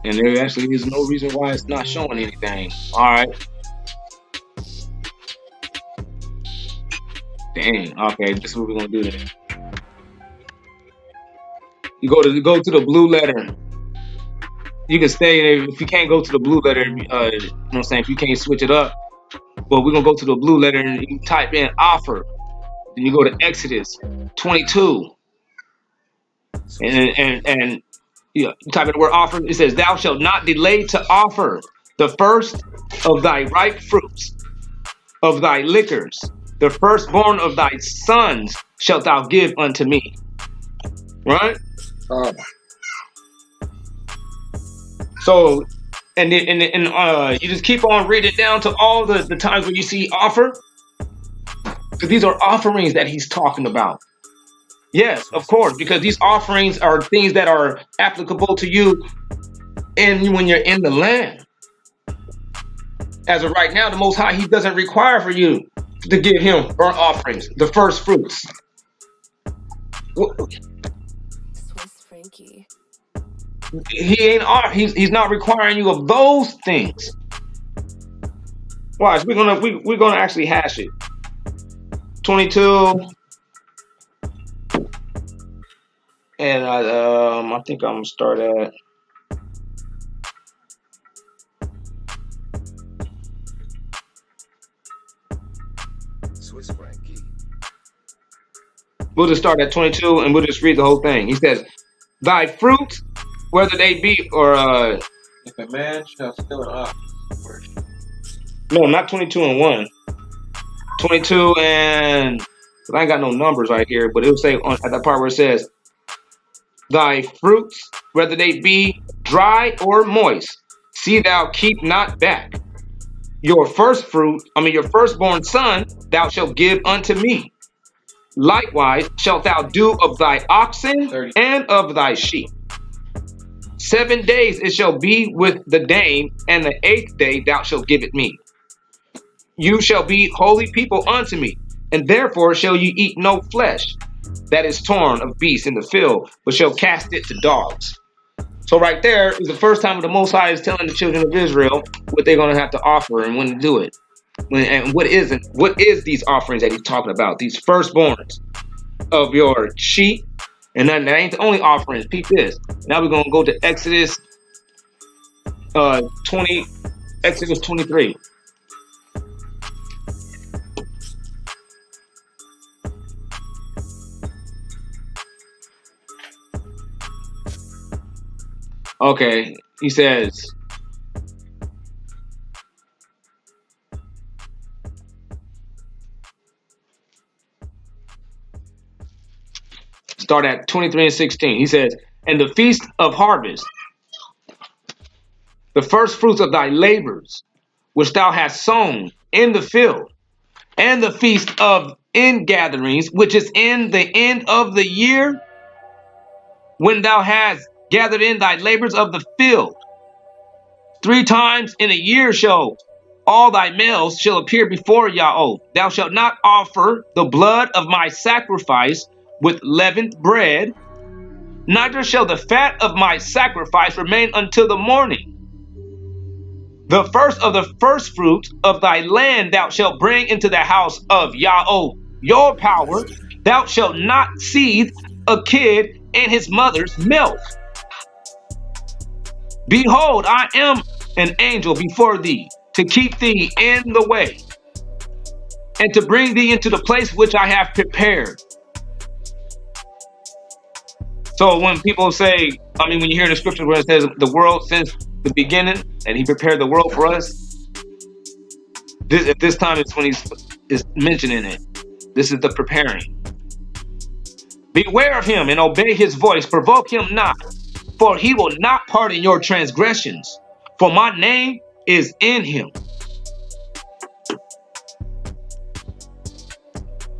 And there actually is no reason why it's not showing anything. All right. Dang. Okay, this is what we're gonna do then. You go to the blue letter. You can stay there if you can't go to the blue letter. You know what I'm saying? If you can't switch it up, but we're gonna go to the blue letter and you type in offer. Then you go to Exodus 22, and you type in the word offer. It says, "Thou shalt not delay to offer the first of thy ripe fruits of thy liquors, the firstborn of thy sons shalt thou give unto me." Right? So, and you just keep on reading down to all the times where you see offer, because these are offerings that he's talking about. Yes, of course, because these offerings are things that are applicable to you when you're in the land. As of right now, the Most High, he doesn't require for you to give him burnt offerings, the first fruits. Swiss Frankie. He's not requiring you of those things. Watch, we're gonna actually hash it. 22, and I think I'm gonna start at. Swiss Frankie. We'll just start at 22 and we'll just read the whole thing. He says, "Thy fruits, whether they be or If a man shall steal an ox, no, not 22 and 1. 22 and I ain't got no numbers right here, but it'll say at that part where it says, thy fruits, whether they be dry or moist, see thou keep not back. Your firstborn son, thou shalt give unto me. Likewise shalt thou do of thy oxen 30. and of thy sheep. 7 days it shall be with the dame, and the 8th day thou shalt give it me. You shall be holy people unto me, and therefore shall you eat no flesh that is torn of beasts in the field, but shall cast it to dogs." So right there is the first time the Most High is telling the children of Israel what they're going to have to offer and when to do it. And what is these offerings that he's talking about? These firstborns of your sheep. And then that ain't the only offerings. Peep this. Now we're going to go to Exodus 23. Okay, he says, start at 23 and 16. He says, "And the feast of harvest, the first fruits of thy labors, which thou hast sown in the field, and the feast of ingatherings, which is in the end of the year, when thou hast gathered in thy labors of the field. 3 times in a year shall all thy males shall appear before Yahweh. Thou shalt not offer the blood of my sacrifice with leavened bread, neither shall the fat of my sacrifice remain until the morning. The first of the first fruits of thy land thou shalt bring into the house of Yahweh your power. Thou shalt not seethe a kid in his mother's milk. Behold, I am an angel before thee, to keep thee in the way, and to bring thee into the place which I have prepared. So when people say, I mean, when you hear the scripture where it says the world since the beginning, and he prepared the world for us, at this time it's when he's is mentioning it. This is the preparing. Beware of him and obey his voice. Provoke him not, for he will not pardon your transgressions. For my name is in him.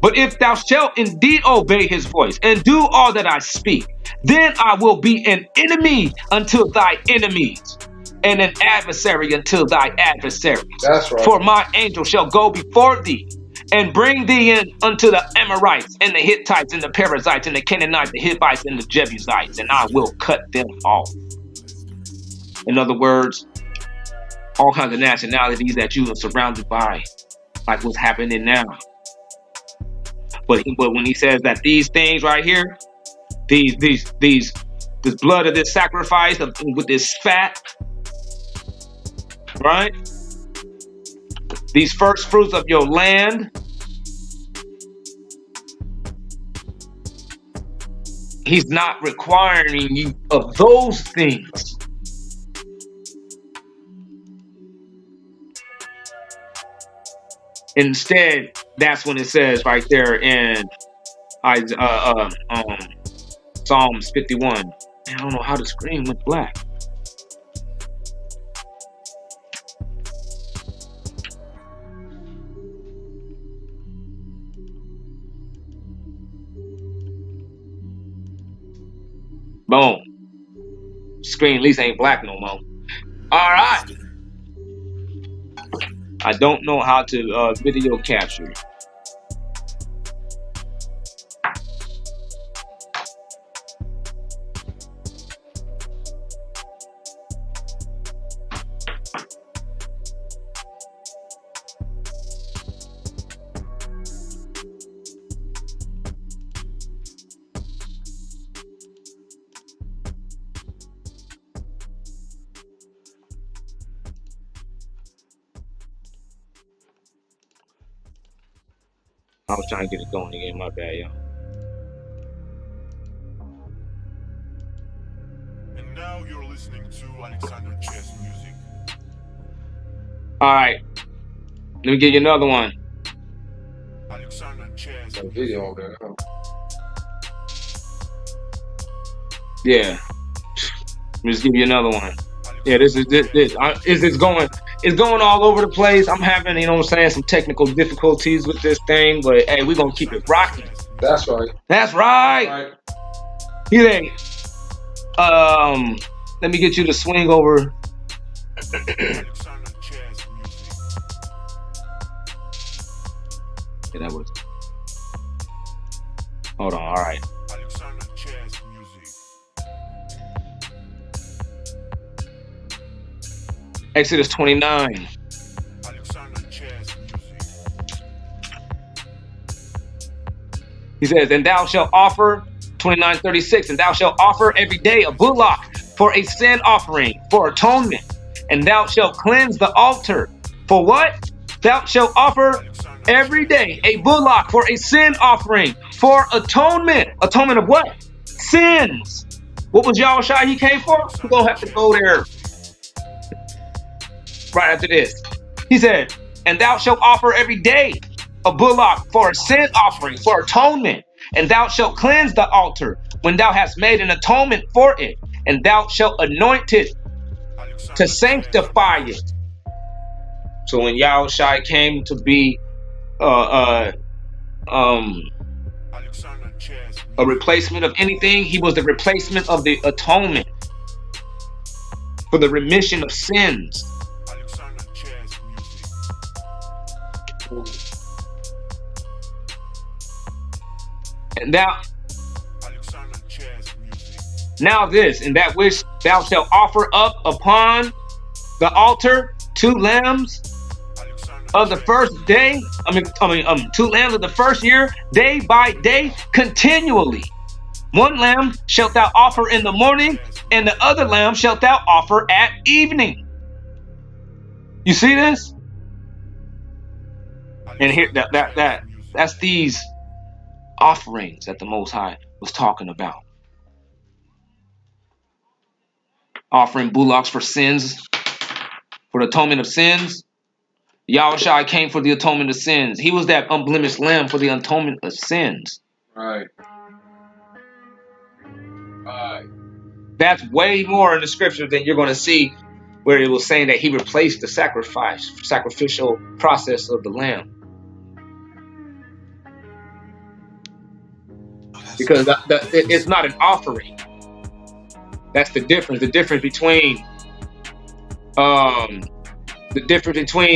But if thou shalt indeed obey his voice and do all that I speak, then I will be an enemy unto thy enemies, and an adversary unto thy adversaries. That's right. For my angel shall go before thee, and bring thee in unto the Amorites, and the Hittites, and the Perizzites, and the Canaanites, the Hivites, and the Jebusites, and I will cut them off. In other words, all kinds of nationalities that you are surrounded by, like what's happening now. But when he says that these things right here, this blood of this sacrifice with this fat, right? These first fruits of your land, he's not requiring you of those things. Instead, that's when it says right there in Psalms 51. Man, I don't know how the screen went black. Boom. Screen at least ain't black no more. All right. I don't know how to video capture. I was trying to get it going again. My bad, y'all. And now you're listening to Alexander Chess music. All right. Let me give you another one. Alexander Chess. Got a video on there. Huh? Yeah. Let me just give you another one. Yeah, this. It's going all over the place. I'm having, you know what I'm saying, some technical difficulties with this thing, but hey, we're gonna keep it rocking. That's right. That's right. You think? Let me get you to swing over. Alexander Chess music. Yeah, that was. Hold on. All right. Alexander Chess music. Exodus 29. Alexander Chess music. He says, and thou shalt offer, 29:36, and thou shalt offer every day a bullock for a sin offering, for atonement. And thou shalt cleanse the altar. For what? Thou shalt offer every day a bullock for a sin offering, for atonement. Atonement of what? Sins. What was Yahushua he came for? We're going to have to go there right after this. He said, and thou shalt offer every day a bullock for a sin offering, for atonement. And thou shalt cleanse the altar when thou hast made an atonement for it. And thou shalt anoint it to sanctify it. So when Yahushua came to be a replacement of anything, he was the replacement of the atonement for the remission of sins. And now this, and that which thou shalt offer up upon the altar, 2 lambs of the first day, 2 lambs of the first year, day by day, continually. 1 lamb shalt thou offer in the morning, and the other lamb shalt thou offer at evening. You see this? And here that's these offerings that the Most High was talking about. offering bullocks for sins, for the atonement of sins. Yahushua came for the atonement of sins. He was that unblemished lamb for the atonement of sins. Right. Right. That's way more in the scripture than you're going to see where it was saying that he replaced the sacrificial process of the lamb. Because it's not an offering. That's the difference. The difference between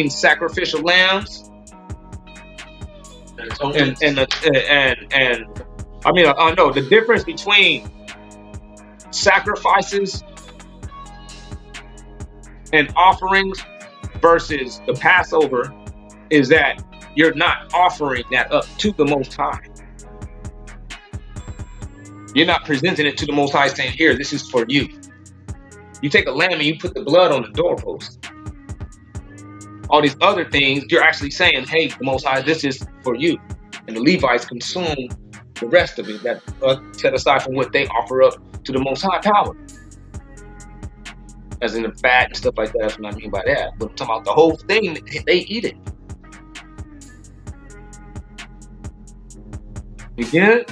sacrificial lambs And atonement. and the difference between sacrifices and offerings versus the Passover is that you're not offering that up to the Most High. You're not presenting it to the Most High saying, here, this is for you. You take a lamb and you put the blood on the doorpost. All these other things, you're actually saying, hey, the Most High, this is for you. And the Levites consume the rest of it, that set aside from what they offer up to the Most High power. As in the fat and stuff like that, that's what I mean by that. But I'm talking about the whole thing, they eat it. You get it?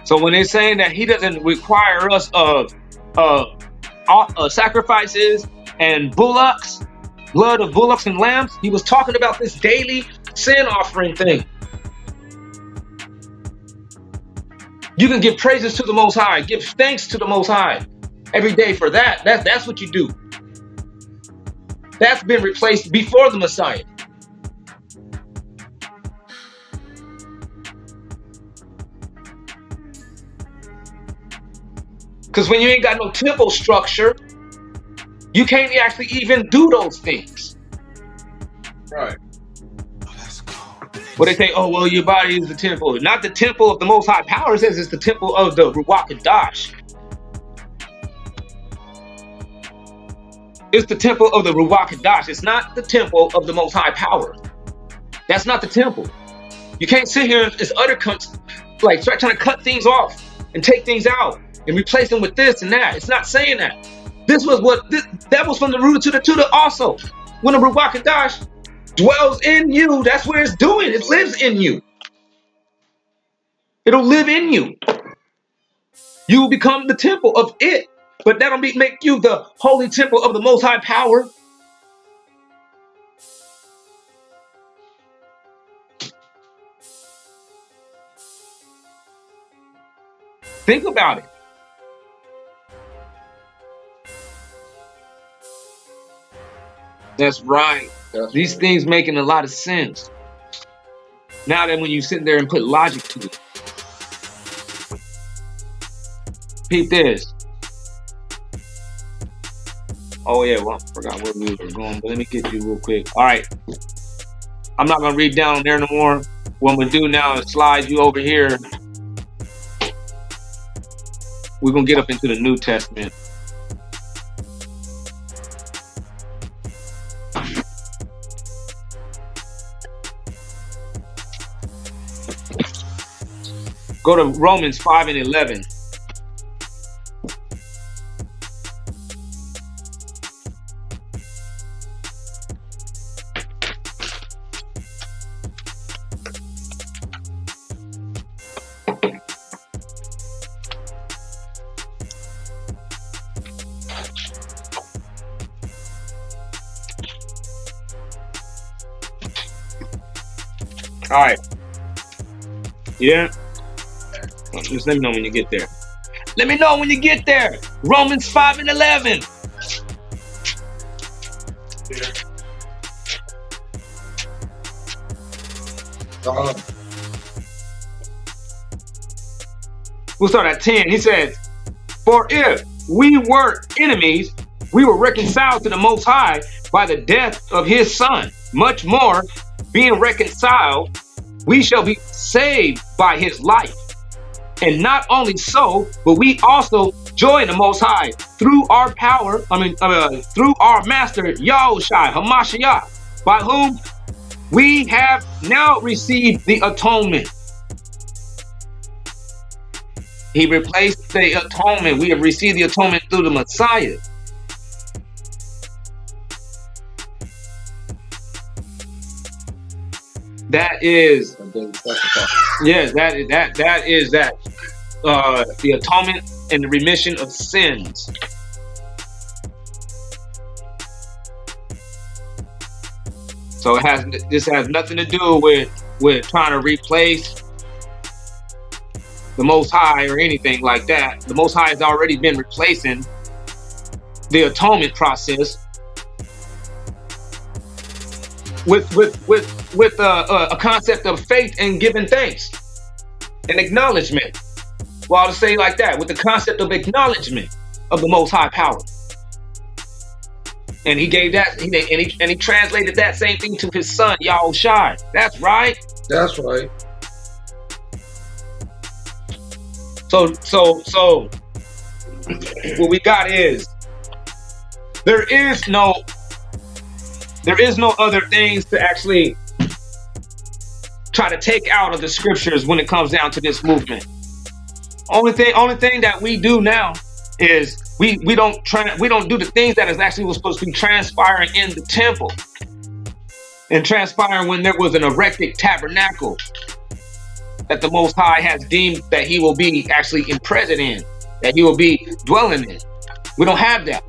So when they're saying that he doesn't require us of sacrifices and bullocks, blood of bullocks and lambs, he was talking about this daily sin offering thing. You can give praises to the Most High, give thanks to the Most High every day for that. That's what you do. That's been replaced before the Messiah. Because when you ain't got no temple structure, you can't actually even do those things. Right. Well, they say, oh, well, your body is the temple. Not the temple of the Most High power. It says it's the temple of the Ruach Kodesh. It's the temple of the Ruach Kodesh. It's not the temple of the Most High power. That's not the temple. You can't sit here and utter like trying to cut things off and take things out and replace them with this and that. It's not saying that. That was from the root to the tutor also. When the Ruach Kodesh dwells in you, that's where it's doing. It lives in you. It'll live in you. You will become the temple of it. But that'll make you the holy temple of the Most High power. Think about it. That's right. These things making a lot of sense. Now that when you sit there and put logic to it. Peep this. Oh yeah, well, I forgot where we were going, but let me get you real quick. All right. I'm not gonna read down there no more. What I'm gonna do now is slide you over here. We're gonna get up into the New Testament. Go to Romans 5 and 11. All right. Yeah. Just let me know when you get there. Let me know when you get there. Romans 5 and 11. We'll start at 10. He says, for if we were enemies, we were reconciled to the Most High by the death of his Son. Much more, being reconciled, we shall be saved by his life. And not only so, but we also joy in the Most High through our power, through our Master Yahushua Hamashiach, by whom we have now received the atonement. He replaced the atonement. We have received the atonement through the Messiah. That is, And then sacrifice. yes, that is the atonement and the remission of sins. So this has nothing to do with trying to replace the Most High or anything like that. The Most High has already been replacing the atonement process with a concept of faith and giving thanks and acknowledgement. Well, to say like that, with the concept of acknowledgement of the Most High power. And he gave that, and he translated that same thing to his son, Yahushua. That's right. That's right. So what we got is there is no other things to actually try to take out of the scriptures when it comes down to this movement. Only thing that we do now is we don't do the things that is actually was supposed to be transpiring in the temple and transpiring when there was an erected tabernacle that the Most High has deemed that he will be actually present in, that he will be dwelling in. We don't have that.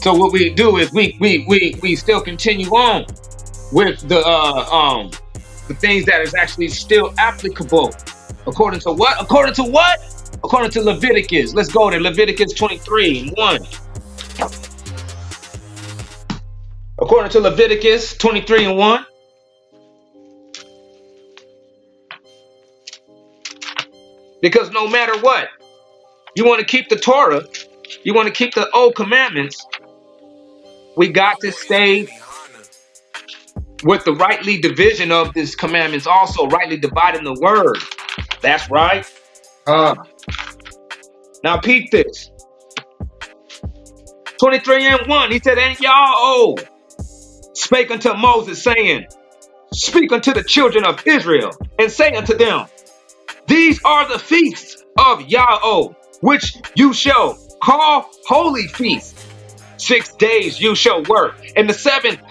So what we do is we still continue on with the things that is actually still applicable. According to what? According to what? According to Leviticus. Let's go to Leviticus 23:1. According to Leviticus 23:1. Because no matter what, you want to keep the Torah, you want to keep the old commandments, we got to stay with the rightly division of these commandments, also rightly dividing the word. That's right. Now peep this. 23:1, he said, and Yahweh spake unto Moses, saying, speak unto the children of Israel, and say unto them, these are the feasts of Yahweh, which you shall call holy feasts. 6 days you shall work, and the seventh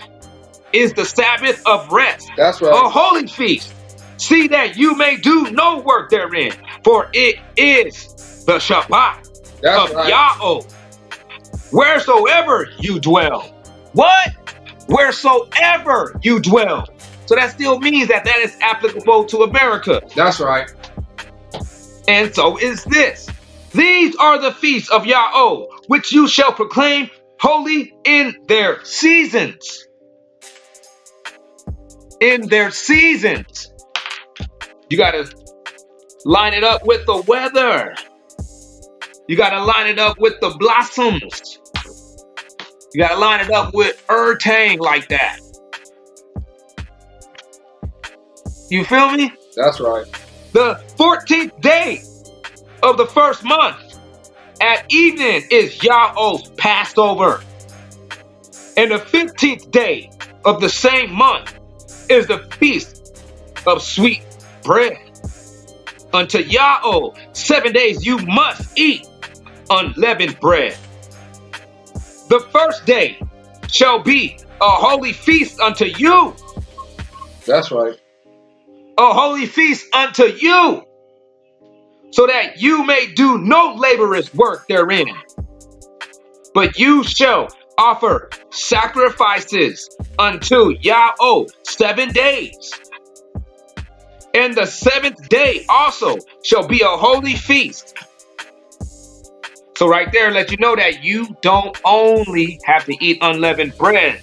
is the Sabbath of rest. That's right. A holy feast. See that you may do no work therein, for it is the Shabbat That's of right. Yahweh, wheresoever you dwell. What? Wheresoever you dwell. So that still means that is applicable to America. That's right. And so is this. These are the feasts of Yahweh, which you shall proclaim holy in their seasons. In their seasons. You got to line it up with the weather. You got to line it up with the blossoms. You got to line it up with Tang like that. You feel me? That's right. The 14th day of the first month at evening is Yahweh's Passover. And the 15th day of the same month is the feast of sweet bread. Unto Yahweh 7 days you must eat unleavened bread. The first day shall be a holy feast unto you. That's right. A holy feast unto you, so that you may do no laborious work therein. But you shall offer sacrifices unto Yahweh 7 days. And the seventh day also shall be a holy feast. So right there, let you know that you don't only have to eat unleavened bread.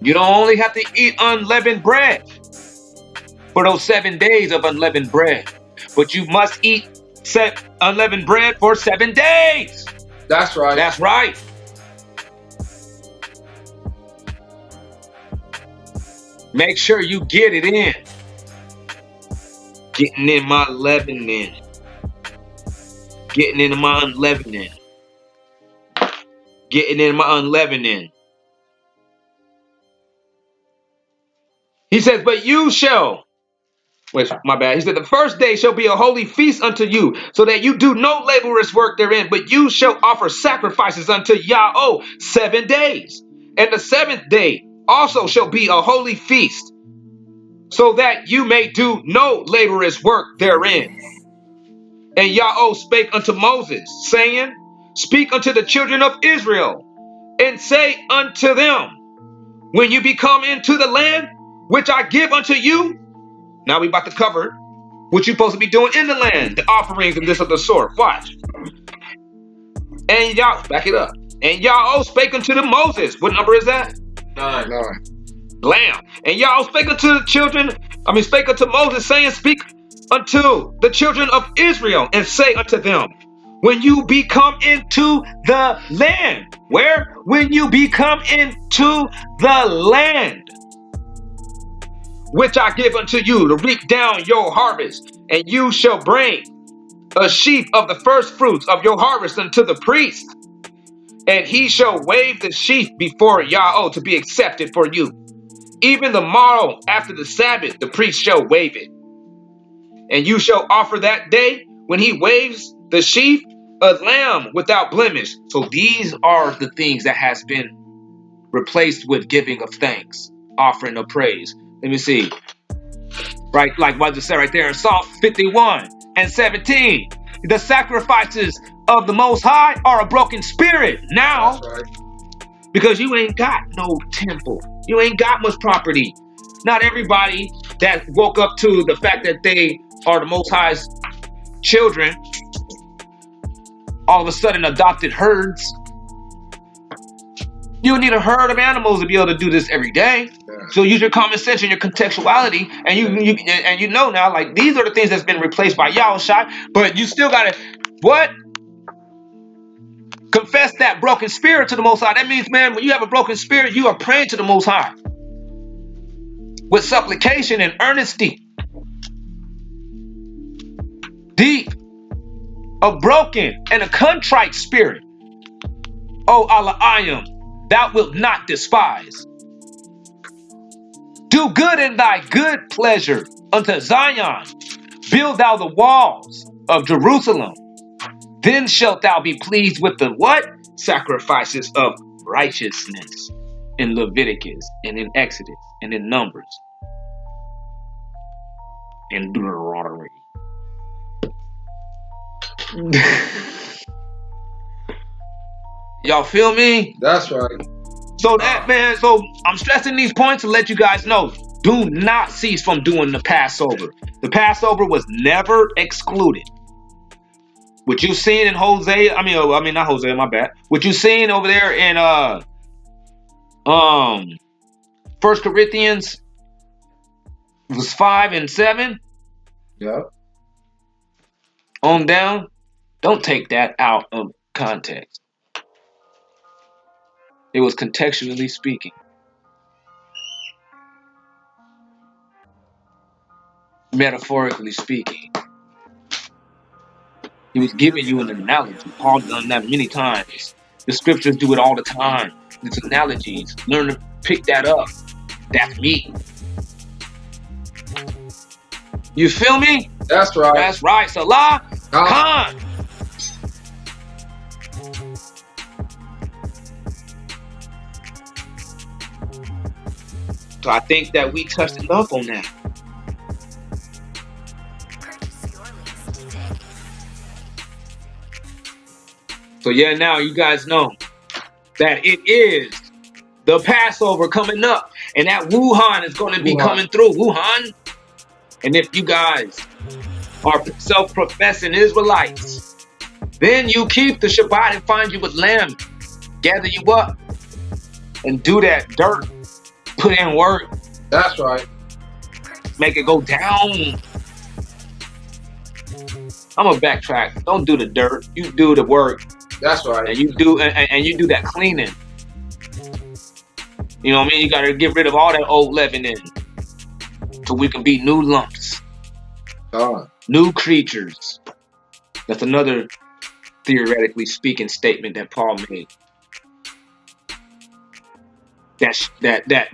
You don't only have to eat unleavened bread for those 7 days of unleavened bread, but you must eat unleavened bread for 7 days. That's right. That's right. Make sure you get it in. Getting in my leavening. Getting into my unleavening. Getting in my unleavening. He says, but you shall. Wait, my bad. He said, the first day shall be a holy feast unto you, so that you do no laborious work therein, but you shall offer sacrifices unto Yahweh 7 days. And the 7th day also shall be a holy feast, so that you may do no laborious work therein. And Yahweh spake unto Moses, saying, speak unto the children of Israel, and say unto them, when you be come into the land which I give unto you. Now we about to cover what you're supposed to be doing in the land, the offerings and this of the sort. Watch. And Yah, back it up. And Yahweh spake unto the Moses. What number is that? 9. 9. Lamb. And Yahweh spake unto the children, spake unto Moses, saying, speak unto the children of Israel, and say unto them, when you be come into the land. Where? When you be come into the land which I give unto you to reap down your harvest, and you shall bring a sheaf of the first fruits of your harvest unto the priest, and he shall wave the sheaf before Yahweh to be accepted for you. Even the morrow after the Sabbath, the priest shall wave it, and you shall offer that day when he waves the sheaf a lamb without blemish. So these are the things that has been replaced with giving of thanks, offering of praise. Let me see. Right, like what I just said right there in Psalm 51 and 17. The sacrifices of the Most High are a broken spirit. Now, That's right. because you ain't got no temple. You ain't got much property. Not everybody that woke up to the fact that they are the Most High's children all of a sudden adopted herds. You need a herd of animals to be able to do this every day. Yeah. So use your common sense and your contextuality, and you know now, like, these are the things that's been replaced by Yahushua, but you still gotta what? Confess that broken spirit to the Most High. That means, man, when you have a broken spirit, you are praying to the Most High with supplication and earnesty, deep, a broken and a contrite spirit. O Allah, I am. Thou wilt not despise. Do good in thy good pleasure unto Zion. Build thou the walls of Jerusalem. Then shalt thou be pleased with the what? Sacrifices of righteousness in Leviticus and in Exodus and in Numbers and Deuteronomy. Y'all feel me? That's right. So that, man, so I'm stressing these points to let you guys know, do not cease from doing the Passover. The Passover was never excluded. What you seen in Hosea, not Hosea, my bad. What you seen over there in 1 Corinthians was 5 and 7 Yep. on down. Don't take that out of context. It was contextually speaking. Metaphorically speaking. He was giving you an analogy. Paul done that many times. The scriptures do it all the time. It's analogies. Learn to pick that up. That's me. You feel me? That's right. That's right. Salah Khan. So I think that we touched enough on that. Purchase your lease today. So yeah, now you guys know that it is the Passover coming up, and that Wuhan is going to be coming through. Wuhan. And if you guys are self-professing Israelites, then you keep the Shabbat and find you with lamb, gather you up, and do that dirt. Put in work. That's right. Make it go down. I'm gonna backtrack. Don't do the dirt. You do the work. That's right. And you do that cleaning. You know what I mean? You gotta get rid of all that old leavening so we can be new lumps. God. New creatures. That's another theoretically speaking statement that Paul made.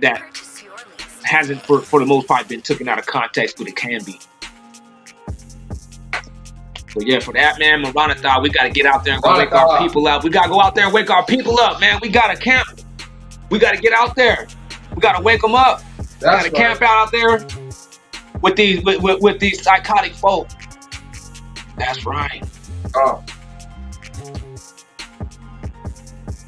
That Purchase your lease hasn't today. for the most part been taken out of context, but it can be. But yeah, for that, man, Maranatha, we gotta get out there and go wake our Maranatha. people up. We gotta go out there and wake our people up, man. We gotta camp. We gotta get out there. We gotta wake them up. We That's gotta camp right. out there with these psychotic folk. That's right. Oh,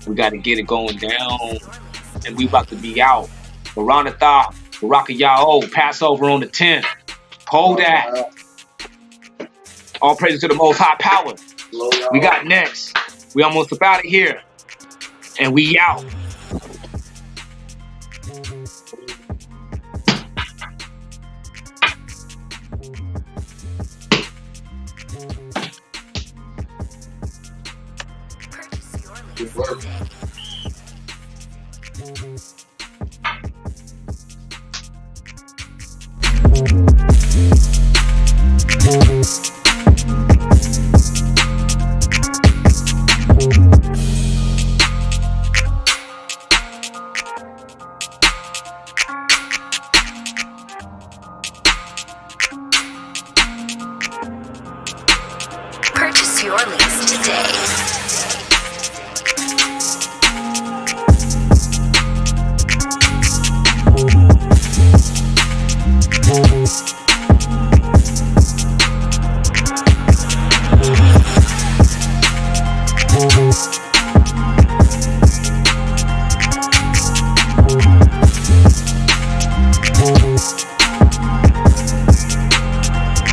We gotta get it going down, Your lease and we about to be out. Maranatha, Barakayao, Passover on the 10th. Hold that. All praises to the Most High Power. We got next. We almost up out of here, and we out. Purchase your good lease work. today. Purchase your lease today.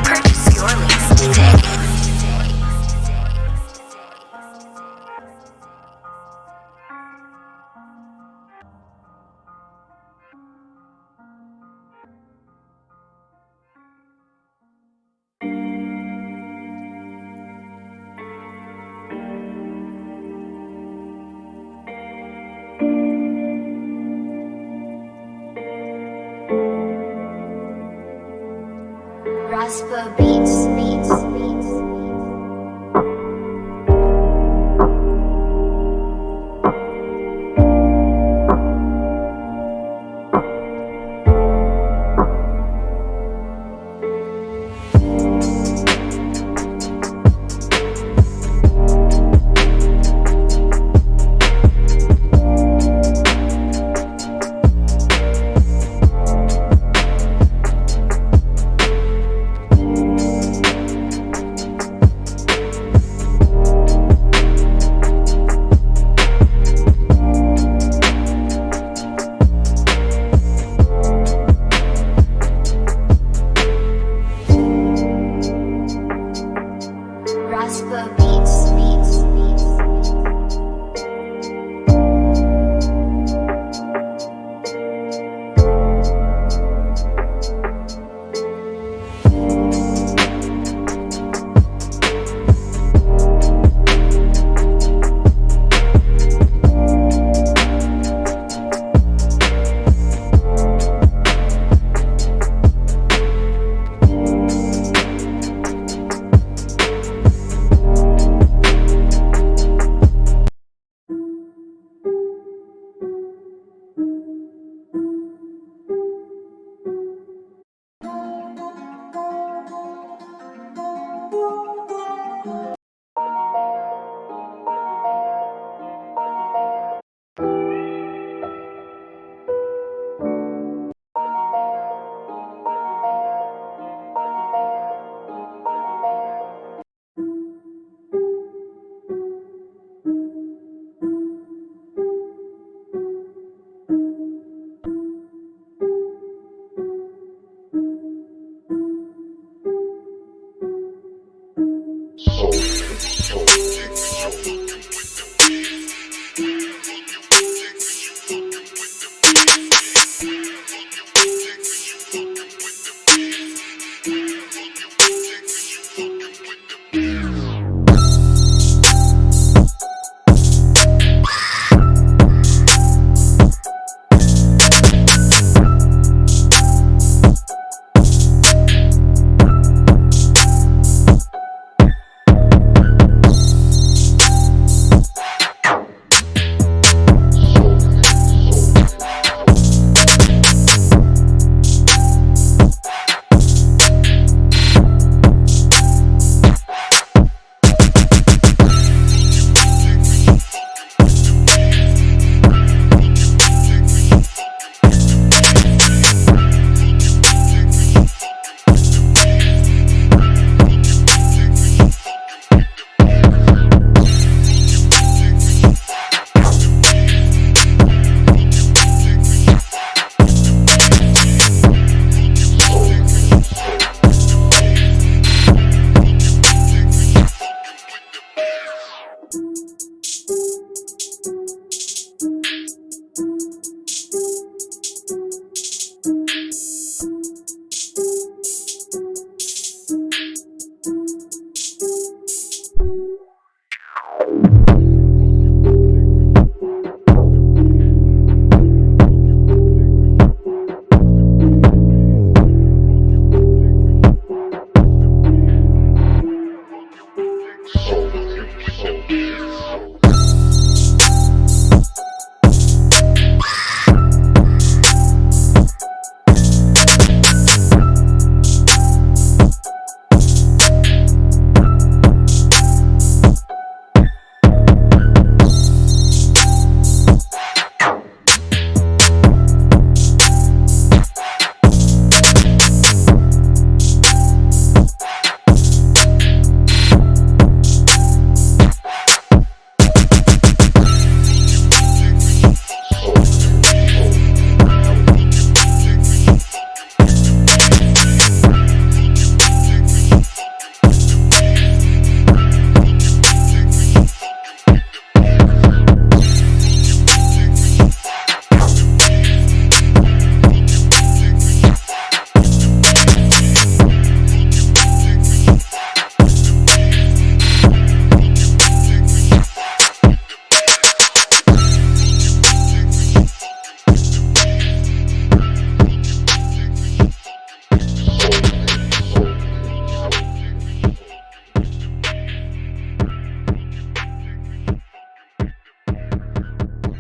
Purchase your lease today. Raspa Beats.